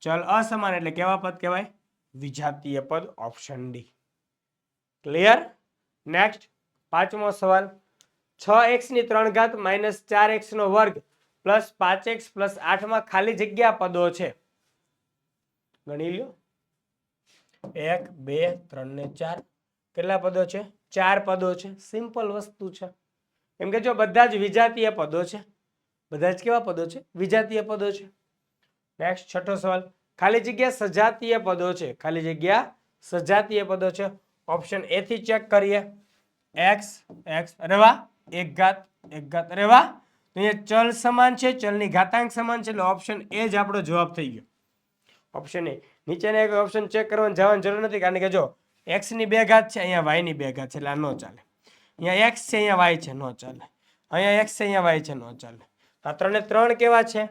ચલ અસમાન એટલે કેવા પદ કહેવાય? વિજાતીય પદ. Option D. ક્લિયર? નેક્સ્ટ પાંચમો સવાલ. 6x ની 3 ઘાત માઇનસ 4x નો વર્ગ પ્લસ 5x પ્લસ 8 માં ખાલી જગ્યા પદો છે. ગણી લ્યો. 1 2 3 ને 4. કેટલા પદો છે? 4 પદો છે. સિમ્પલ વસ્તુ છે. કેમ કે જો બધા જ વિજાતીય પદો છે. બધા જ કેવા પદો છે? વિજાતીય પદો છે. નેક્સ્ટ છઠ્ઠો સવાલ. ખાલી જગ્યા સજાતીય પદો છે. ખાલી જગ્યા સજાતીય પદો છે. ઓપ્શન એ થી ચેક કરીએ. x અરે વાહ, 1 ઘાત 1 ઘાત. અરે વાહ, અહીંયા ચલ સમાન છે, ચલની ઘાતાંક સમાન છે. એટલે ઓપ્શન એ જ આપણો જવાબ થઈ ગયો. Option A. નીચેના એક ઓપ્શન ચેક કરવાની જવાની જરૂર નથી, કારણ કે જો x ની 2 ઘાત છે, અહીંયા y ની 2 ઘાત છે. એટલે આ ન ચાલે. અહીંયા x છે, અહીંયા y છે, ન ચાલે. અહીંયા x છે, અહીંયા y છે, ન ચાલે. આ 3 3 કેવા છે?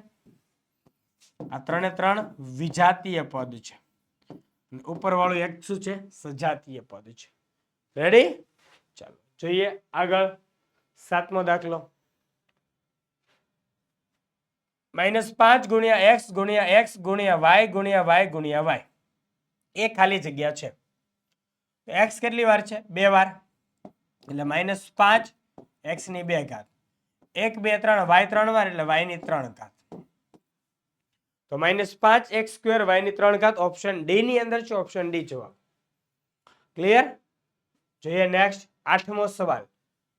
આ 3 3 વિજાતીય પદ છે. ઉપરવાળું એક શું છે? સજાતીય પદ છે. રેડી? ચાલો જોઈએ આગળ. સાતમો દાખલો. -5 ગુણ્યા x ગુણ્યા x ગુણ્યા y ગુણ્યા y ગુણ્યા y. એ ખાલી જગ્યા છે. x કેટલી વાર છે? 2 વાર. એટલે -5 x ની 2 ઘાત. 1 2 3 y 3 વાર એટલે y ની 3 ઘાત. તો -5 x સ્ક્વેર y ની 3 ઘાત. ઓપ્શન ડી ની અંદર છે. ઓપ્શન ડી જવાબ. ક્લિયર? જોઈએ નેક્સ્ટ આઠમો સવાલ.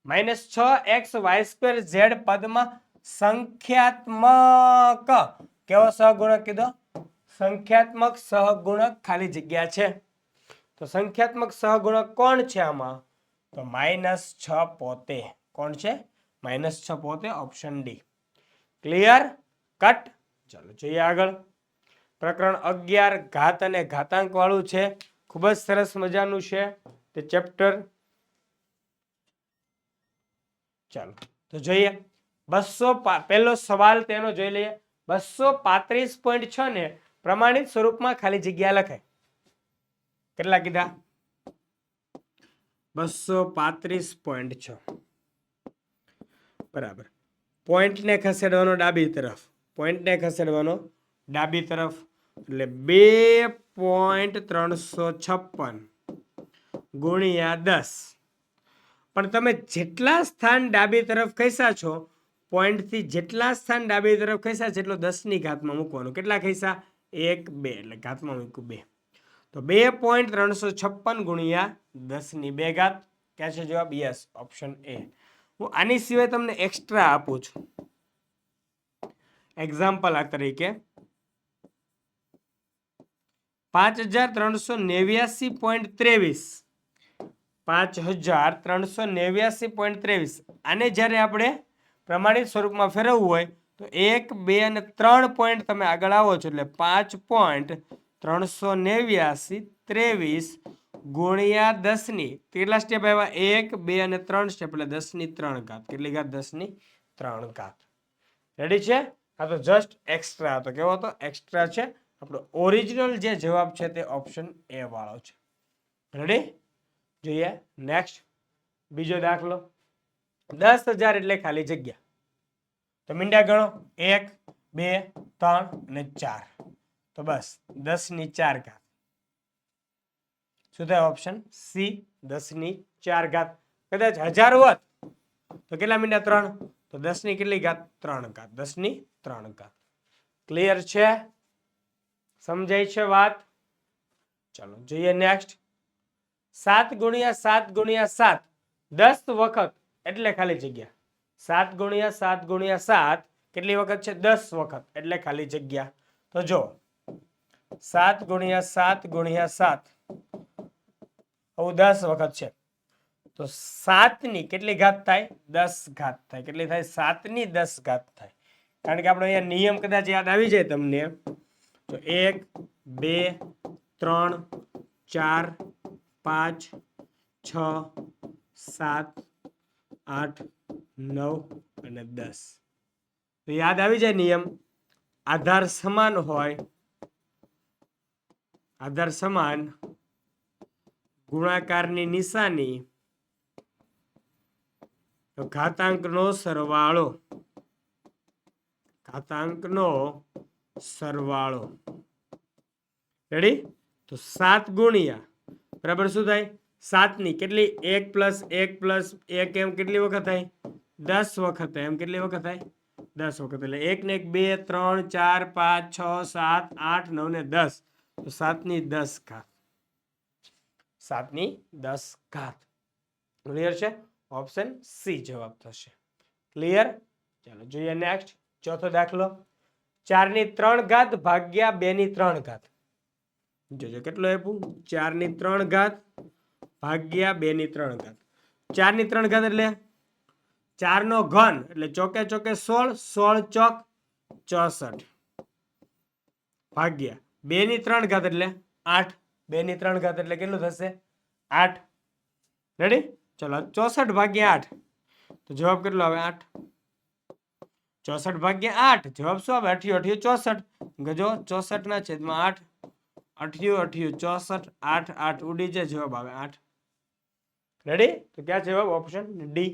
-6x y સ્ક્વેર z પદમાં સંખ્યાત્મક કેવો સહગુણક કીધો? સંખ્યાત્મક સહગુણક ખાલી જગ્યા છે. તો સંખ્યાત્મક સહગુણક કોણ છે આમાં? તો -6 પોતે. કોણ છે? -6 પોતે. Option D. ક્લિયર? કટ. ચાલો જોઈએ આગળ. પ્રકરણ 11 ઘાત અને ઘાતાંક વાળું છે. ખૂબ જ સરસ મજાનું છે તે ચેપ્ટર. ચાલો તો જોઈએ. 200 પહેલો સવાલ તેનો જોઈ લઈએ. 235.6 ને પ્રમાણિત સ્વરૂપમાં ખાલી જગ્યા લખાય. કેટલા કીધા? 235.6. બરાબર. પોઈન્ટને ખસેડવાનો ડાબી તરફ. પોઈન્ટને ખસેડવાનો ડાબી તરફ. એટલે 2.356 ગુણ્યા 10. પણ તમે જેટલા સ્થાન ડાબી તરફ ખસ્યા છો, પોઈન્ટથી જેટલા સ્થાન ડાબી તરફ ખસ્યા છે એટલો 10 ની ઘાતમાં મૂકવાનું. કેટલા ખસ્યા? 1 2 એટલે ઘાતમાં મૂક્યું 2. તો 2.356 ગુણ્યા 10 ની 2 ઘાત. ક્યાં છે જવાબ? Yes, option A. હું આની સિવાય તમને એક્સ્ટ્રા આપું છું. એક્ઝામ્પલ આ તરીકે 5389.23 5389.23 આને જ્યારે આપણે પ્રમાણિત સ્વરૂપમાં ફેરવવું હોય તો 1, 2 અને 3 પોઈન્ટ તમે આગળ આવો છો એટલે 5.389.23 ગુણ્યા 10 ની કેટલા સ્ટેપ આવ્યા 1, 2 અને 3 સ્ટેપ એટલે 10⁻³ કેટલી ઘાત 10⁻³. રેડી છે? આ તો જસ્ટ એક્સ્ટ્રા હતો. કેવો હતો? એક્સ્ટ્રા છે. આપણો ઓરિજિનલ જે જવાબ છે તે ઓપ્શન એ વાળો છે. રેડી? જોઈએ નેક્સ્ટ બીજો દાખલો. 10,000 એટલે ખાલી જગ્યા. તો મીંડા ગણો 1, 2, 3 અને 4. તો બસ 10⁻⁴. શું થાય? Option C 10⁻⁴. કદાચ 1000 હોત તો કેટલા મીંડા 3? તો 10 ની કેટલી ઘાત? 3 ઘાત. 10⁻³ ક્લિયર છે? સમજાય છે વાત? ચાલો જોઈએ નેક્સ્ટ. 7 × 7 × 7 10 વખત એટલે ખાલી જગ્યા. 7 × 7 × 7 કેટલી વખત છે? 10 વખત એટલે ખાલી જગ્યા. તો જો 7 × 7 × 7 આવું 10 વખત છે તો 7 ની કેટલી ઘાત થાય? 10 ઘાત થાય. કેટલી થાય? 7 ની 10 ઘાત થાય. કારણ કે આપણો અહીંયા નિયમ કદાચ યાદ આવી જાય તમને તો 1, 2, 3, 4, 5, 6, 7, 8, 9 અને 10. તો યાદ આવી જાય નિયમ. આધાર સમાન હોય, આધાર સમાન, ગુણાકારની નિશાની, તો ઘાતાંકનો સરવાળો, ઘાતાંકનો સરવાળો. રેડી? તો 7 ગુણ્યા બરાબર શું થાય? 7 ની કેટલી? 1 + 1 + 1 એમ કેટલી વખત થાય? 10 વખત થાય. એમ કેટલી વખત થાય? 10 વખત. એટલે 1 ને 1 2 3 4 5 6 7 8 9 ને 10. તો 7⁻10. 7⁻10. ક્લિયર છે? ઓપ્શન સી જવાબ થશે. ક્લિયર? ચાલો જોઈએ નેક્સ્ટ ચોથો દાખલો. 4⁻³ ભાગ્યા 2⁻³ જોજો કેટલો આપ્યું? 4⁻³ ભાગ્યા 2⁻³ 4⁻³ એટલે 4 નો ઘન એટલે ચોકે ચોકે 16, 16 ચોક 64 ભાગ્યા 2⁻³ એટલે 8. 2⁻³ એટલે કેટલું થશે? 8. રેડી? ચલો 64 ભાગ્યા 8 તો જવાબ કેટલો આવે? 8. 64 ભાગ્યા 8 જવાબ શું આવે? 8 × 8 = 64. જો 64/8 8 × 8 = 64. 8 8 ઉડી જાય જવાબ આવે 8. રેડી? તો ક્યાં જવાબ? Option D.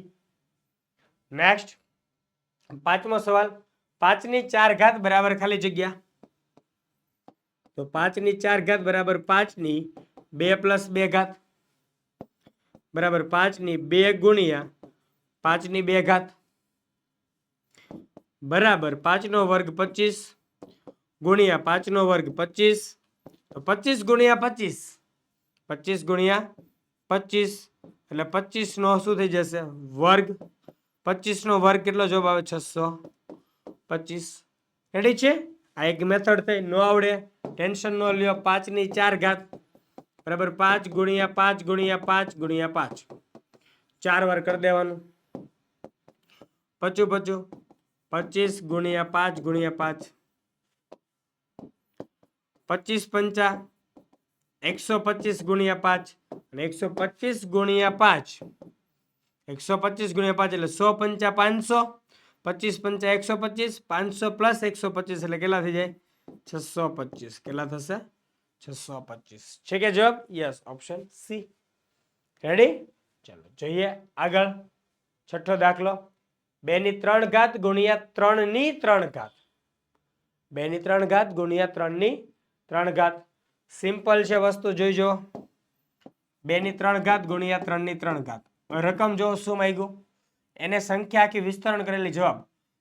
નેક્સ્ટ પાંચમો સવાલ. 5⁻⁴ બરાબર ખાલી જગ્યા. તો 5⁻⁴ બરાબર 5 ની 2 + 2 ઘાત બરાબર 5 ની 2 ગુણ્યા 5 ની 2 ઘાત બરાબર 5 નો વર્ગ 25 ગુણ્યા 5 નો વર્ગ 25. તો 25 ગુણ્યા 25 25 ગુણ્યા 25 એટલે 25 નો શું થઈ જશે? વર્ગ. 25 નો વર્ગ કેટલો જવાબ આવે? 625. રેડી છે? આ એક મેથડ થઈ. નો આવડે ટેન્શન નો લ્યો. 5⁻⁴ બરાબર 5 ગુણ્યા 5 ગુણ્યા 5 ગુણ્યા 5 4 વાર કરી દેવાનું. પચું 25 ગુણ્યા 5 ગુણ્યા 5 25 × 5 125 ગુણ્યા 5 અને 125 ગુણ્યા 5 125 ગુણ્યા 5 એટલે 100 × 5 500 25 × 125 500 + 125 એટલે કેટલા થઈ જાય? 625. કેટલા થશે? 625. છે કે જવાબ? Yes option C. રેડી? ચાલો જોઈએ આગળ છઠ્ઠો દાખલો. 2⁻³ ગુણ્યા 3⁻³ 2⁻³ ગુણ્યા 3⁻³ સિમ્પલ છે વસ્તુ. જોઈજો 2⁻³ ગુણ્યા 3⁻³ રકમ જો શું માંગ્યું? એને સંખ્યા આખી વિસ્તરણ કરેલી જવાબ.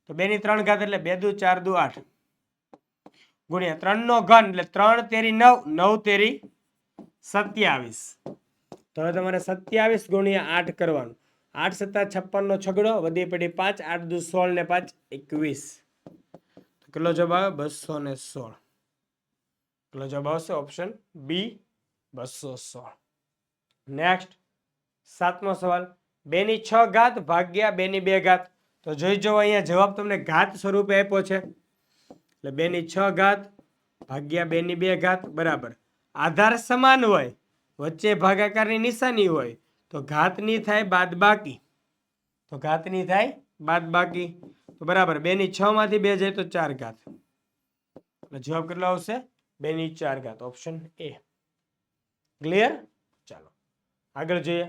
તો 2⁻³ એટલે 2 × 4 = 8 ગુણ્યા 3 નો ઘન એટલે 3 તેરી 9 9 તેરી 27. તો હવે તમારે 27 ગુણ્યા 8 કરવાનું. 8 × 7 = 56 નો છગડો વધી પડી 5 8 દુ 16 ને 5 21. તો કેટલો જવાબ આવે? 216. એટલે જવાબ આવશે ઓપ્શન બી 216. નેક્સ્ટ 7મો સવાલ 2 ની 6 ઘાત ભાગ્યા 2 ની 2 ઘાત. તો જોઈ જો અહીંયા જવાબ તમને ઘાત સ્વરૂપે આપ્યો છે એટલે 2 ની 6 ઘાત ભાગ્યા 2 ની 2 ઘાત બરાબર આધાર સમાન હોય વચ્ચે ભાગાકારની નિશાની હોય તો ઘાતની થાય બાદબાકી. તો ઘાતની થાય બાદબાકી. તો બરાબર 2 ની 6 માંથી 2 જાય તો 4 ઘાત. એટલે જવાબ કેટલો આવશે 2 ની 4 ઘાત ઓપ્શન એ. ક્લિયર? ચાલો આગળ જોઈએ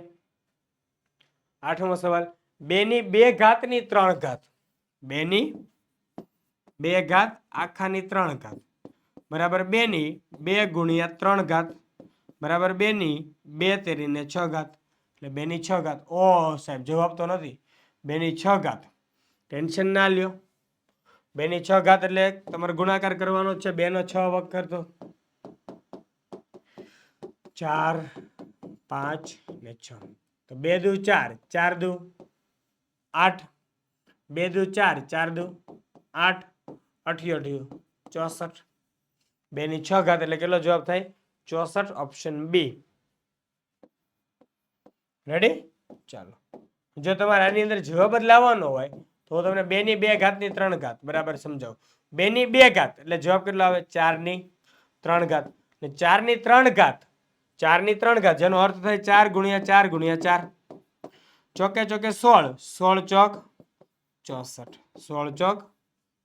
8મો સવાલ 2 ની 2 ઘાતની 3 ઘાત. 2 ની 2 ઘાત આખાની 3 ઘાત બરાબર 2 ની 2 ગુણ્યા 3 ઘાત બરાબર 2 ની 2 તેરીને 6 ઘાત એટલે 2 ની 6 ઘાત. ઓ સાહેબ જવાબ તો નથી 2 ની 6 ઘાત. ટેન્શન ના લ્યો 2 ની 6 ઘાત એટલે તમારે ગુણાકાર કરવાનો છે 2 નો 6 વખત તો 4 5 ને 6 તો 2 દુ 4 4 દુ 8 2 દુ 4 4 દુ 8 88 64 2 ની 6 ઘાત એટલે કેટલો જવાબ થાય 64 ઓપ્શન બી. રેડી? ચાલો જો તમારે આની અંદર જવાબ જ લાવવાનો હોય તો તમને 2 ની 2 ઘાતની 3 ઘાત બરાબર સમજાવું. 2 ની 2 ઘાત એટલે જવાબ કેટલો આવે 4 ની 3 ઘાત ને 4 ની 3 ઘાત 4 ની 3 ઘાત જેનો અર્થ થાય 4 ગુણ્યા 4 ગુણ્યા 4 ચોકે ચોકે 16 16 ચોક 64 16 ચોક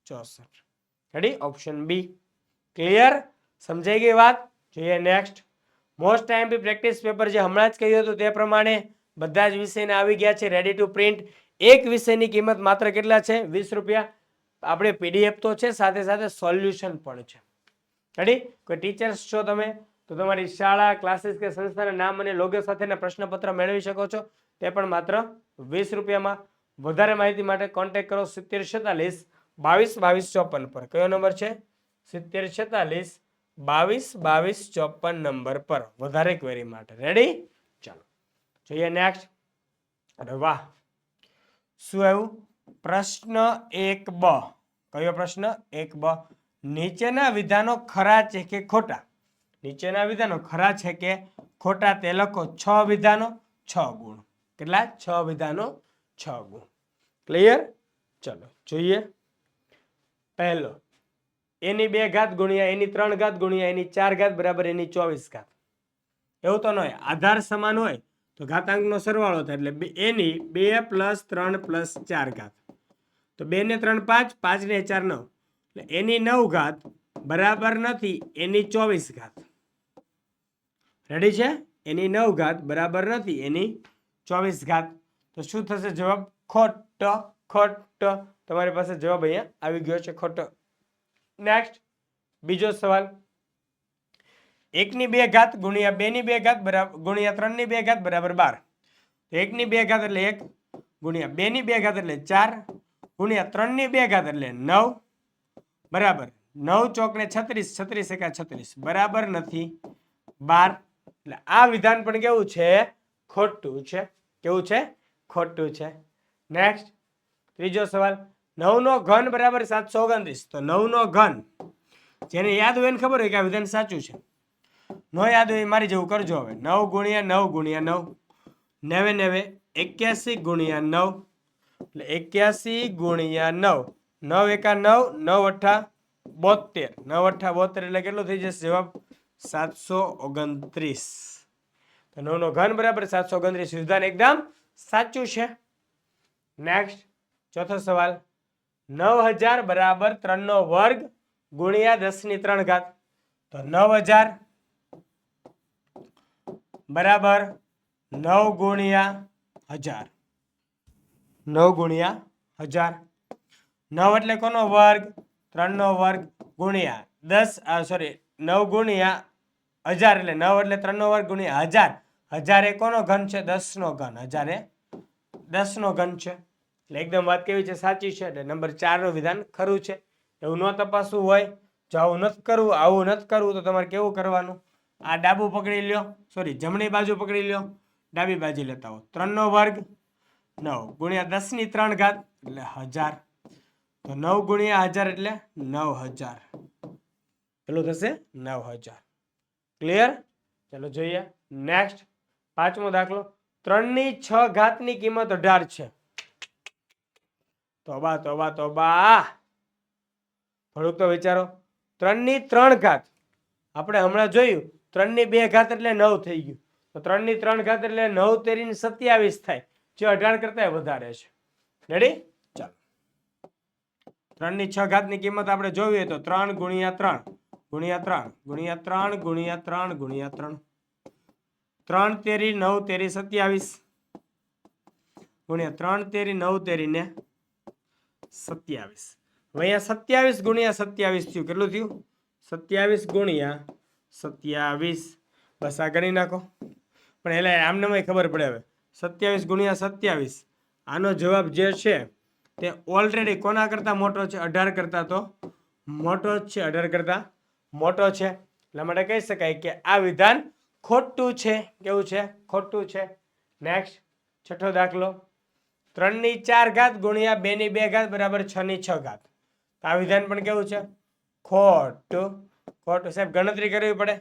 64. રેડી? Option B. ક્લિયર? સમજાઈ ગઈ વાત? જોઈએ next most IMP practice paper જે હમણાં જ કહ્યું હતું તે પ્રમાણે બધા જ વિષયના આવી ગયા છે રેડી ટુ પ્રિન્ટ. એક વિષયની કિંમત માત્ર કેટલા છે 20 રૂપિયા. આપણે પીડીએફ તો છે સાથે સાથે સોલ્યુશન પણ છે. રેડી? કોઈ ટીચર્સ છો તમે તો તમારી શાળા ક્લાસીસ કે સંસ્થાના નામ અને લોગો સાથેના પ્રશ્નપત્ર મેળવી શકો છો તે પણ માત્ર 20 રૂપિયામાં. વધારે માહિતી માટે કોન્ટેક્ટ કરો 70 46 22 22 54 પર. કયો નંબર છે 70 46 22 22 54 નંબર પર વધારે ક્વેરી માટે. રેડી? ચાલો જોઈએ નેક્સ્ટ. અરે વાહ શું આવ્યું પ્રશ્ન 1બ. કયો પ્રશ્ન 1બ નીચેના વિધાનો ખરા છે કે ખોટા. નીચેના વિધાનો ખરા છે કે ખોટા તે લખો 6 વિધાનો 6 ગુણ. કેટલા 6 વિધાનો 6 ગુણ. ક્લિયર? ચલો જોઈએ પહેલો એની 2 ઘાત ગુણ્યા એની 3 ઘાત ગુણ્યા એની 4 ઘાત બરાબર એની 24 ઘાત. એવું તો ન હોય આધાર સમાન હોય તો ઘાતાંકનો સરવાળો થાય એટલે એની 2 + 3 + 4 ઘાત. તો 2 ને 3 5 5 ને 4 9 એટલે એની 9 ઘાત બરાબર નથી એની 24 ઘાત. રેડી છે? એની 9 ઘાત બરાબર નથી એની 24 ઘાત. તો શું થશે જવાબ ખોટો ખોટો. તમારી પાસે જવાબ અહીંયા આવી ગયો છે ખોટો. નેક્સ્ટ બીજો સવાલ 1 ની 2 ઘાત ગુણ્યા 2 ની 2 ઘાત બરાબર ગુણ્યા 3 ની 2 ઘાત બરાબર 12. 1 ની 2 ઘાત એટલે 1 ગુણ્યા 2 ની 2 ઘાત એટલે 4 ગુણ્યા 3 ની 2 ઘાત એટલે 9 બરાબર 9 ચોક ને 36 36 એકા 36 બરાબર નથી 12. એટલે આ વિધાન પણ કેવું છે ખોટું છે. કેવું છે ખોટું છે. નેક્સ્ટ ત્રીજો સવાલ 9 નો ઘન બરાબર 729. તો 9 નો ઘન જેને યાદ હોય એને ખબર હોય કે આ વિધાન સાચું છે. નો યાદ હોય મારી જેવું કરજો. હવે 9 ગુણ્યા 9 ગુણ્યા 9 9 9 81 ગુણ્યા 9 એટલે 81 ગુણ્યા 9 9 એકા 9 9 અઠ્ઠા 72 9 અઠ્ઠા 72 એટલે કેટલું થઈ જશે જવાબ 729. તો 9 નો ઘન બરાબર 729 વિધાન એકદમ સાચું છે. નેક્સ્ટ ચોથો સવાલ 9000 બરાબર 3 નો વર્ગ ગુણ્યા 10 ની 3 ઘાત. તો 9000 બરાબર 9 ગુણ્યા 1000 9 ગુણ્યા 1000 9 એટલે કોનો વર્ગ 3 નો વર્ગ ગુણ્યા 10 સોરી 9 ગુણ્યા 1000 એટલે 9 એટલે 3 નો વર્ગ ગુણ્યા 1000 1000 એ કોનો ઘન છે 10 નો ઘન 1000 એ 10 નો ઘન છે. એટલે એકદમ વાત કેવી છે સાચી છે. એટલે નંબર 4 નું વિધાન ખરું છે. એવું ન તપાસવું હોય જો આવું નથી કરવું આવું નથી કરવું તો તમારે કેવું કરવાનું આ ડાબું પકડી લ્યો સોરી જમણી બાજુ પકડી લ્યો ડાબી બાજુ લેતા હો 3 નો વર્ગ 9 ગુણ્યા 10 ની 3 ઘાત એટલે 1000. તો 9 ગુણ્યા 1000 એટલે 9000. કેટલું થશે 9000. ક્લિયર? ચાલો જોઈએ નેક્સ્ટ. પાંચમો દાખલો. 3/6 ઘાતની કિંમત 18 છે. તોબા તોબા તોબા, થોડુંક તો વિચારો. 3/3 ઘાત આપણે હમણાં જોયું, 3/2 ઘાત એટલે 9 થઈ ગયું. તો 3/3 ઘાત એટલે 9 તેરી 27 થાય, જે 18 કરતા વધારે છે. રેડી? ચાલો 3/6 ઘાતની કિંમત આપણે જોઈએ તો 3 × 3 × 3 × 3 × 3 × 3. 3 તેરી 9 તેરી 27 ગુણ્યા 3 તેરી 9 તેરી ને 27. હવે અહીંયા 27 × 27 થયું. કેટલું થયું? 27 × 27. બસ આ ગણી નાખો. પણ એટલે આમને ખબર પડે. હવે 27 × 27, આનો જવાબ જે છે તે ઓલરેડી કોના કરતા મોટો છે? 18 કરતા તો મોટો જ છે. 18 કરતા મોટો છે. એટલા માટે કહી શકાય કે આ વિધાન ખોટું છે. કેવું છે? ખોટું છે. નેક્સ્ટ છઠ્ઠો દાખલો. 3/4 ઘાત ગુણ્યા 2/2 ઘાત બરાબર 6/6 ઘાત. આ વિધાન પણ કેવું છે? ખોટું. ખોટું. સાહેબ ગણતરી કરવી પડે?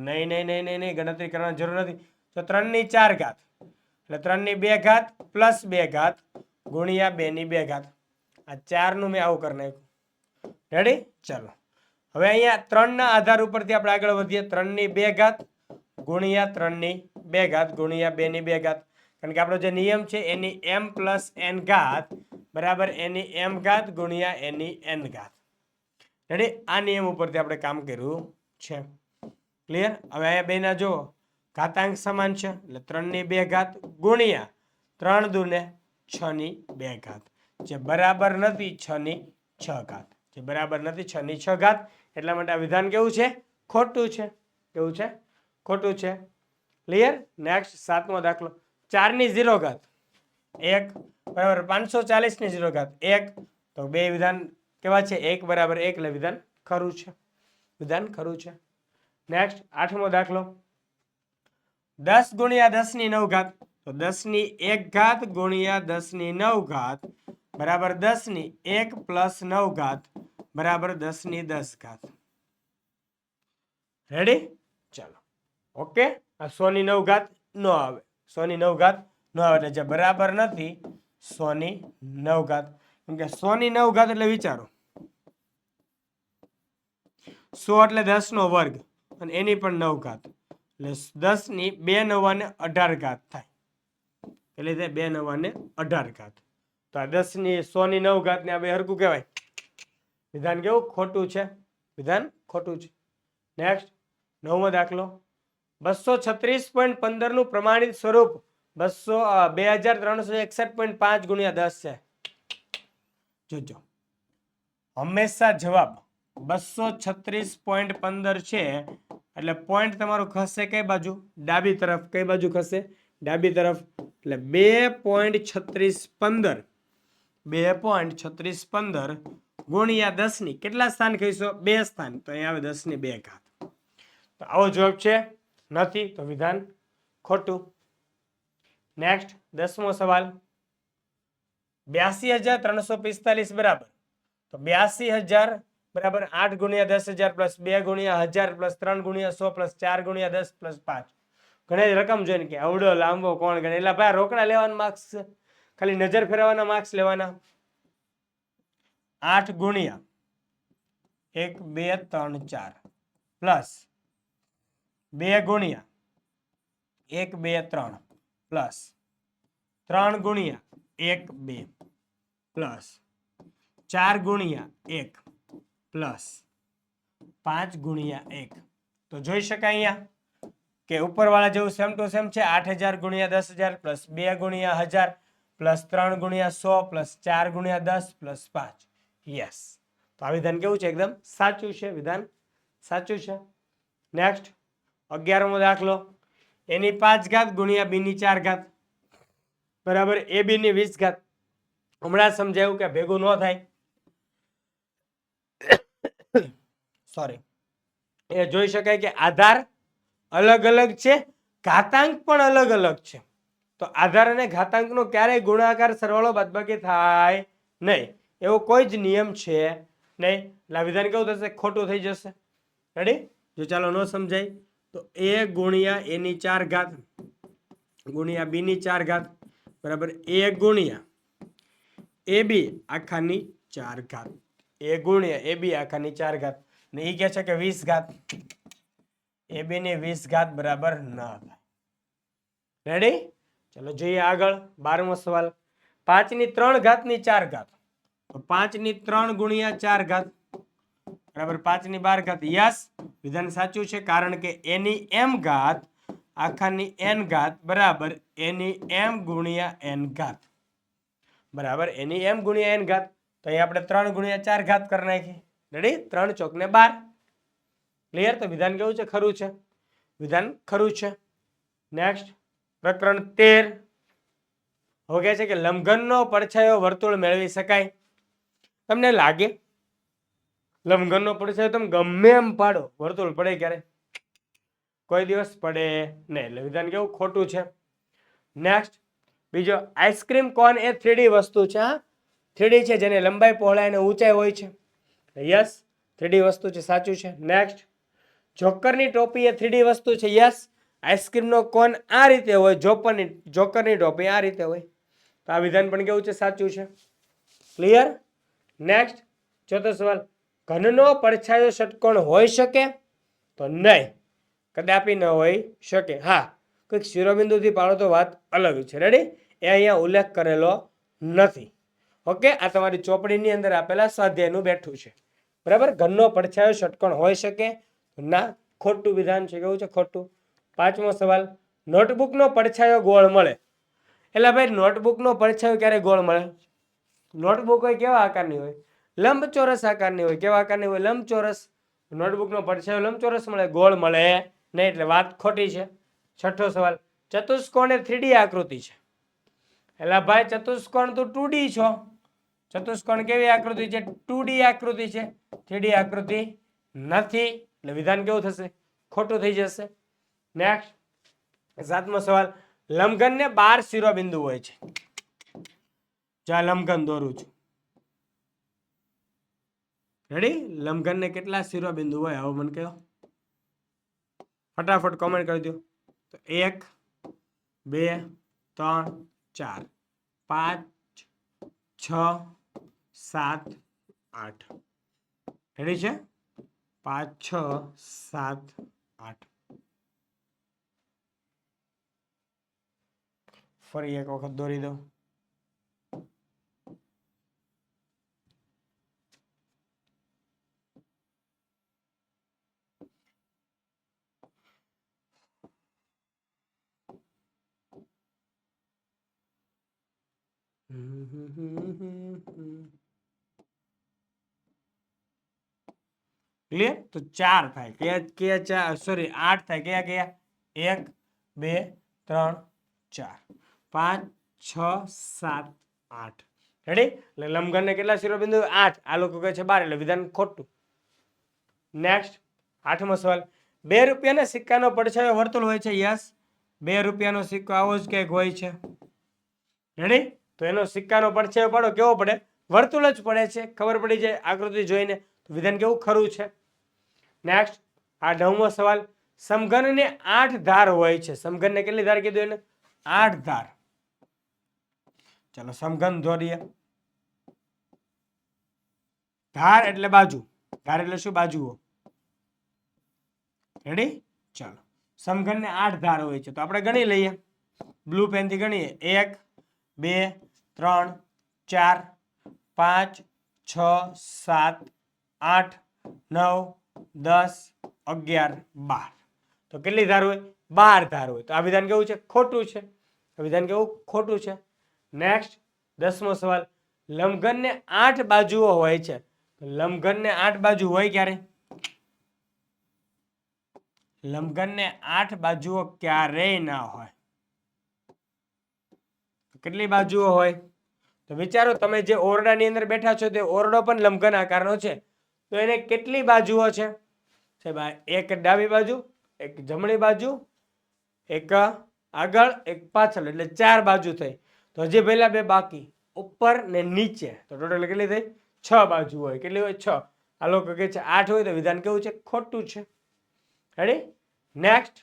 નહીં નહીં નહીં નહીં નહીં, ગણતરી કરવાની જરૂર નથી. તો 3/4 ઘાત એટલે 3/2 ઘાત પ્લસ 2 ઘાત ગુણ્યા 2/2 ઘાત. આ 4 નું મેં આવું કરી નાખ્યું. રેડી? ચાલો હવે અહીંયા 3 ના આધાર ઉપરથી આપણે આગળ વધીએ. 3/2 ઘાત ગુણ્યા 3/2 ઘાત ગુણ્યા 2/2 ઘાત. કારણ કે આપણો જે નિયમ છે એની m + n ઘાત બરાબર એની m ઘાત ગુણ્યા એની n ઘાત. રેડી? આ નિયમ ઉપરથી આપણે કામ કર્યું છે. ક્લિયર? હવે અહીંયા બે ના જુઓ, ઘાતાંક સમાન છે એટલે 3/2 ઘાત ગુણ્યા 3 દુ 6/2 ઘાત, જે બરાબર નથી 6/6 ઘાત. જે બરાબર નથી 6/6 ઘાત. એટલા માટે આ વિધાન કેવું છે? ખોટું છે. કેવું છે? ખોટું છે. ક્લિયર? નેક્સ્ટ સાતમો દાખલો. 4/0 ઘાત 1 બરાબર 540/0 ઘાત 1. તો બે વિધાન કેવા છે? 1 બરાબર 1 એટલે વિધાન ખરું છે. વિધાન ખરું છે. નેક્સ્ટ આઠમો દાખલો. 10 × 10/9 ઘાત. તો 10/1 ઘાત ગુણ્યા 10/9 ઘાત બરાબર 10/1 + 9 ઘાત બરાબર 10/10 ઘાત. રેડી? ચાલો ઓકે. આ 100/9 ઘાત ન આવે. 100/9 ઘાત ન આવે એટલે જે બરાબર નથી 100/9 ઘાત. કેમ કે 100/9 ઘાત એટલે વિચારો, 100 એટલે 10 નો વર્ગ અને એની પણ 9 ઘાત એટલે 10 2 9 ને 18 ઘાત થાય. એટલે થાય 2 9 ને 18 ઘાત. તો આ 100/9 ઘાત ને આ બે હરખું કહેવાય. વિધાન કેવું? ખોટું છે. વિધાન ખોટું છે. નેક્સ્ટ નવમો દાખલો. 236.15 નું પ્રમાણિત સ્વરૂપ 2361.5 × 10 છે. જોજો હંમેશા જવાબ 236.15 છે એટલે પોઈન્ટ તમારું ખસે કઈ બાજુ? ડાબી તરફ. કઈ બાજુ ખસે? ડાબી તરફ. એટલે 2.3615 2.3615 ગુણ્યા 10 ની કેટલા સ્થાન કહીશો? 2 સ્થાન. તો અહીંયા આવે 10/2 ઘાત. તો આવો જવાબ છે? નથી. તો વિધાન ખોટું. નેક્સ્ટ 10મો સવાલ. 82,345 બરાબર. તો 82,000 બરાબર 8 × 10,000 + 2 × 1000 + 3 × 100 + 4 × 10 + 5. ઘણી રકમ જોઈને કે આવડો લાંબો કોણ ગણે? એટલે ભાઈ રોકડા લેવાના માર્ક્સ છે, ખાલી નજર ફેરવવાના માર્ક્સ લેવાના. 8 × 1 2 3 4 પ્લસ 2 × 1 2 3 પ્લસ 3 × 1 2 પ્લસ 4 × 1 પ્લસ 5 × 1. તો જોઈ શકાય અહીંયા કે ઉપરવાળા જેવું સેમ ટુ સેમ છે. 8,000 × 10,000 plus 2 × 1000 plus 3 × 100 plus 4 × 10 plus 5. Yes. તો આ વિધાન કેવું છે? એકદમ સાચું છે. વિધાન સાચું છે. નેક્સ્ટ 11મો દાખલો. એની 5 ઘાત ગુણ્યા b ની 4 ઘાત બરાબર ab ની 20 ઘાત. હમણાં સમજાયું કે ભેગું ન થાય. સોરી. એ જોઈ શકાય કે આધાર અલગ અલગ છે, ઘાતાંક પણ અલગ અલગ છે. તો આધાર અને ઘાતાંકનો ક્યારેય ગુણાકાર સરવાળો બાદબાકી થાય નહીં, એવો કોઈ જ નિયમ છે નહીં. એટલે વિધાન કેવું થશે? ખોટું થઈ જશે. રેડી? જો ચાલો ન સમજાય તો a ગુણ્યા a ની 4 ઘાત ગુણ્યા b ની 4 ઘાત બરાબર a ગુણ્યા ab આખાની 4 ઘાત a ગુણ્યા ab આખાની 4 ઘાત ને એ કહે છે કે 20 ઘાત ab ની 20 ઘાત બરાબર ન થાય. રેડી? ચલો જોઈએ આગળ 12મો સવાલ 5 ની 3 ઘાતની 4 ઘાત તો 5 ની 3 ગુણ્યા 4 ઘાત બરાબર 5 ની 12 ઘાત. યસ, વિધાન સાચું છે કારણ કે a ની m ઘાત આખાની n ઘાત બરાબર a ની m ગુણ્યા n ઘાત બરાબર a ની m ગુણ્યા n ઘાત. તો અહીં આપણે 3 ગુણ્યા 4 ઘાત કરી નાખી. રેડી? 3 ચોક ને 12. ક્લિયર? તો વિધાન કેવું છે? ખરું છે. વિધાન ખરું છે. નેક્સ્ટ પ્રકરણ 13. હવે કહે છે કે લંબઘનનો પડછાયો વર્તુળ મેળવી શકાય. તમને લાગે લંબઘનનો પડછાયો તમે ગમે એમ પાડો વર્તુળ પડે ક્યારે? કોઈ દિવસ પડે નહીં. એટલે વિધાન કેવું? ખોટું છે. નેક્સ્ટ બીજો, આઈસ્ક્રીમ કોન એ 3D વસ્તુ છે. હા, 3D છે જેને લંબાઈ પહોળાઈ અને ઊંચાઈ હોય છે. યસ, 3D વસ્તુ છે. સાચું છે. નેક્સ્ટ, જોકરની ટોપી એ 3D વસ્તુ છે. યસ, આઈસ્ક્રીમનો કોન આ રીતે હોય, જોકરની ટોપી આ રીતે હોય. તો આ વિધાન પણ કેવું છે? સાચું છે. ક્લિયર? નેક્સ્ટ ચોથો સવાલ, ઘનનો પડછાયો ષટકોણ હોઈ શકે? તો નહીં, કદાપી ન હોઈ શકે. હા, કોઈક શિરોબિંદુથી પાડો તો વાત અલગ છે. રેડી? એ અહીંયા ઉલ્લેખ કરેલો નથી. ઓકે, આ તમારી ચોપડીની અંદર આપેલા સ્વાધ્યાયનું બેઠું છે. બરાબર? ઘનનો પડછાયો ષટકોણ હોઈ શકે? ના, ખોટું વિધાન છે. કેવું છે? ખોટું. 5મો સવાલ, નોટબુકનો પડછાયો ગોળ મળે. એટલે ભાઈ નોટબુકનો પડછાયો ક્યારે ગોળ મળે? નોટબુક હોય કેવા આકારની હોય? લંબચોરસ આકારની હોય. કેવા આકારની હોય? લંબચોરસ. નોટબુકનો પડછાયો લંબચોરસ મળે, ગોળ મળે નહીં. એટલે વાત ખોટી છે. 6થો સવાલ, ચતુષ્કોણ એ 3D આકૃતિ છે. એટલે ભાઈ ચતુષ્કોણ તો 2D છો. ચતુષ્કોણ કેવી આકૃતિ છે? 2D આકૃતિ છે. 3D આકૃતિ નથી. એટલે વિધાન કેવું થશે? ખોટું થઈ જશે. નેક્સ્ટ 7મો સવાલ, લંબઘનને 12 શિરોબિંદુ હોય છે. જ્યાં લંબઘન દોરું છું. રેડી? લંબઘનને કેટલા શિરોબિંદુ હોય? હવે મને કહો, ફટાફટ કોમેન્ટ કરી દો. તો 1 2 3 4 5 6 7 8. રેડી છે? 5 6 7 8. ફરી એક વખત દોરી દો. ક્લિયર? તો 4 થાય. કયા 4? સોરી, 8 થાય. કયા કયા? 1 2 3 4 5 6 7 8. રેડી? એટલે લંબઘનને કેટલા શિરોબિંદુ? 8. આ લોકો કહે છે 12. એટલે વિધાન ખોટું. નેક્સ્ટ 8મો સવાલ, 2 રૂપિયાના સિક્કાનો પડછાયો વર્તુળ હોય છે. યસ, 2 રૂપિયાનો સિક્કો આવો જ કંઈક હોય છે. રેડી? તો એનો સિક્કાનો પડછાયો પાડો કેવો પડે? વર્તુળ જ પડે છે. ખબર પડી જાય આકૃતિ જોઈને. તો વિધાન કેવું? ખરું છે. નેક્સ્ટ આ 9મો સવાલ, સમઘનને 8 ધાર હોય છે. સમઘનને કેટલી ધાર કીધું એને? 8 ધાર. ચલો સમઘન દોરીએ. ધાર એટલે બાજુ. ધાર એટલે શું? બાજુઓ. રેડી? ચાલો, સમઘનને 8 ધાર હોય છે. તો આપણે ગણી લઈએ. બ્લુ પેનથી ગણીએ. 1 2 3 4 5 6 7 8 9 10 11 12. તો કેટલી ધાર હોય? 12 ધાર હોય. તો આ વિધાન કેવું છે? ખોટું છે. વિધાન કેવું? ખોટું છે. નેક્સ્ટ 10મો સવાલ, લંબઘનને 8 બાજુઓ હોય છે. લંબઘનને 8 બાજુ હોય ક્યારે? લંબઘનને 8 બાજુઓ ક્યારેય ના હોય. કેટલી બાજુઓ હોય? તો વિચારો, તમે જે ઓરડાની અંદર બેઠા છો તે ઓરડો પણ લંબઘન આકારનો છે. તો એને કેટલી બાજુઓ છે? સાહેબ, એક ડાબી બાજુ, એક જમણી બાજુ, એક આગળ, એક પાછળ. એટલે 4 બાજુ થઈ. તો હજી પહેલા 2 બાકી, ઉપર ને નીચે. તો ટોટલ કેટલી થઈ? 6 બાજુ હોય. કેટલી હોય? 6. આ લોકો કહે છે 8 હોય તો વિધાન કેવું છે? ખોટું છે. રેડી? નેક્સ્ટ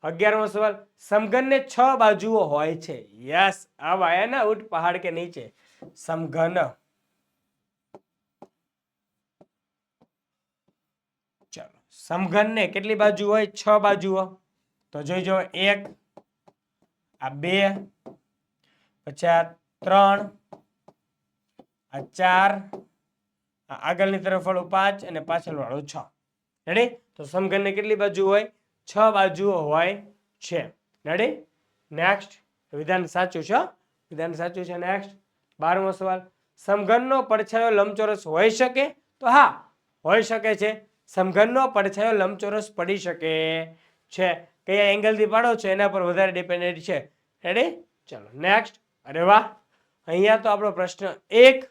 11મો સવાલ, સમઘનને 6 બાજુઓ હોય છે. યસ, अब आया ना ऊंट पहाड़ के नीचे. समघन. चलो, समघनને કેટલી બાજુ હોય? 6 બાજુઓ. તો જોઈજો, 1, આ 2, પછી આ 3, આ 4, આ આગળની તરફ વાળું 5 અને પાછળ વાળું 6. રેડી? તો સમઘનને કેટલી બાજુ હોય? 6 બાજુઓ હોય છે. રેડી? નેક્સ્ટ વિધાન સાચું છે. વિધાન સાચું છે. નેક્સ્ટ 12મો સવાલ, સમઘનનો પડછાયો લંબચોરસ હોઈ શકે? તો હા, હોઈ શકે છે. સમઘનનો પડછાયો લંબચોરસ પડી શકે છે. કયા એંગલથી પાડો છે એના પર વધારે ડિપેન્ડન્ટ છે. રેડી? ચલો નેક્સ્ટ. અરે વાહ, અહીંયા તો આપણો પ્રશ્ન 1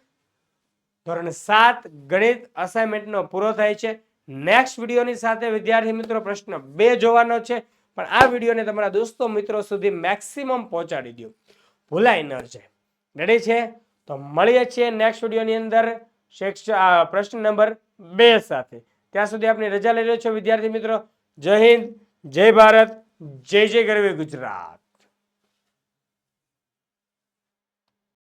ધોરણ 7 ગણિત અસાઇનમેન્ટનો પૂરો થાય છે. નેક્સ્ટ વિડીયોની સાથે વિદ્યાર્થી મિત્રો પ્રશ્ન 2 જોવાનો છે. પણ આ વિડીયોને તમારા દોસ્તો મિત્રો સુધી મેક્સિમમ પહોંચાડી દો, ભૂલાય ન જાય. રેડી છે? તો મળીએ છીએ નેક્સ્ટ વિડીયોની અંદર પ્રશ્ન નંબર 2 સાથે. ત્યાં સુધી આપની રજા લઈ લો છો વિદ્યાર્થી મિત્રો. જય હિન્દ, જય ભારત, જય જય ગરવી ગુજરાત.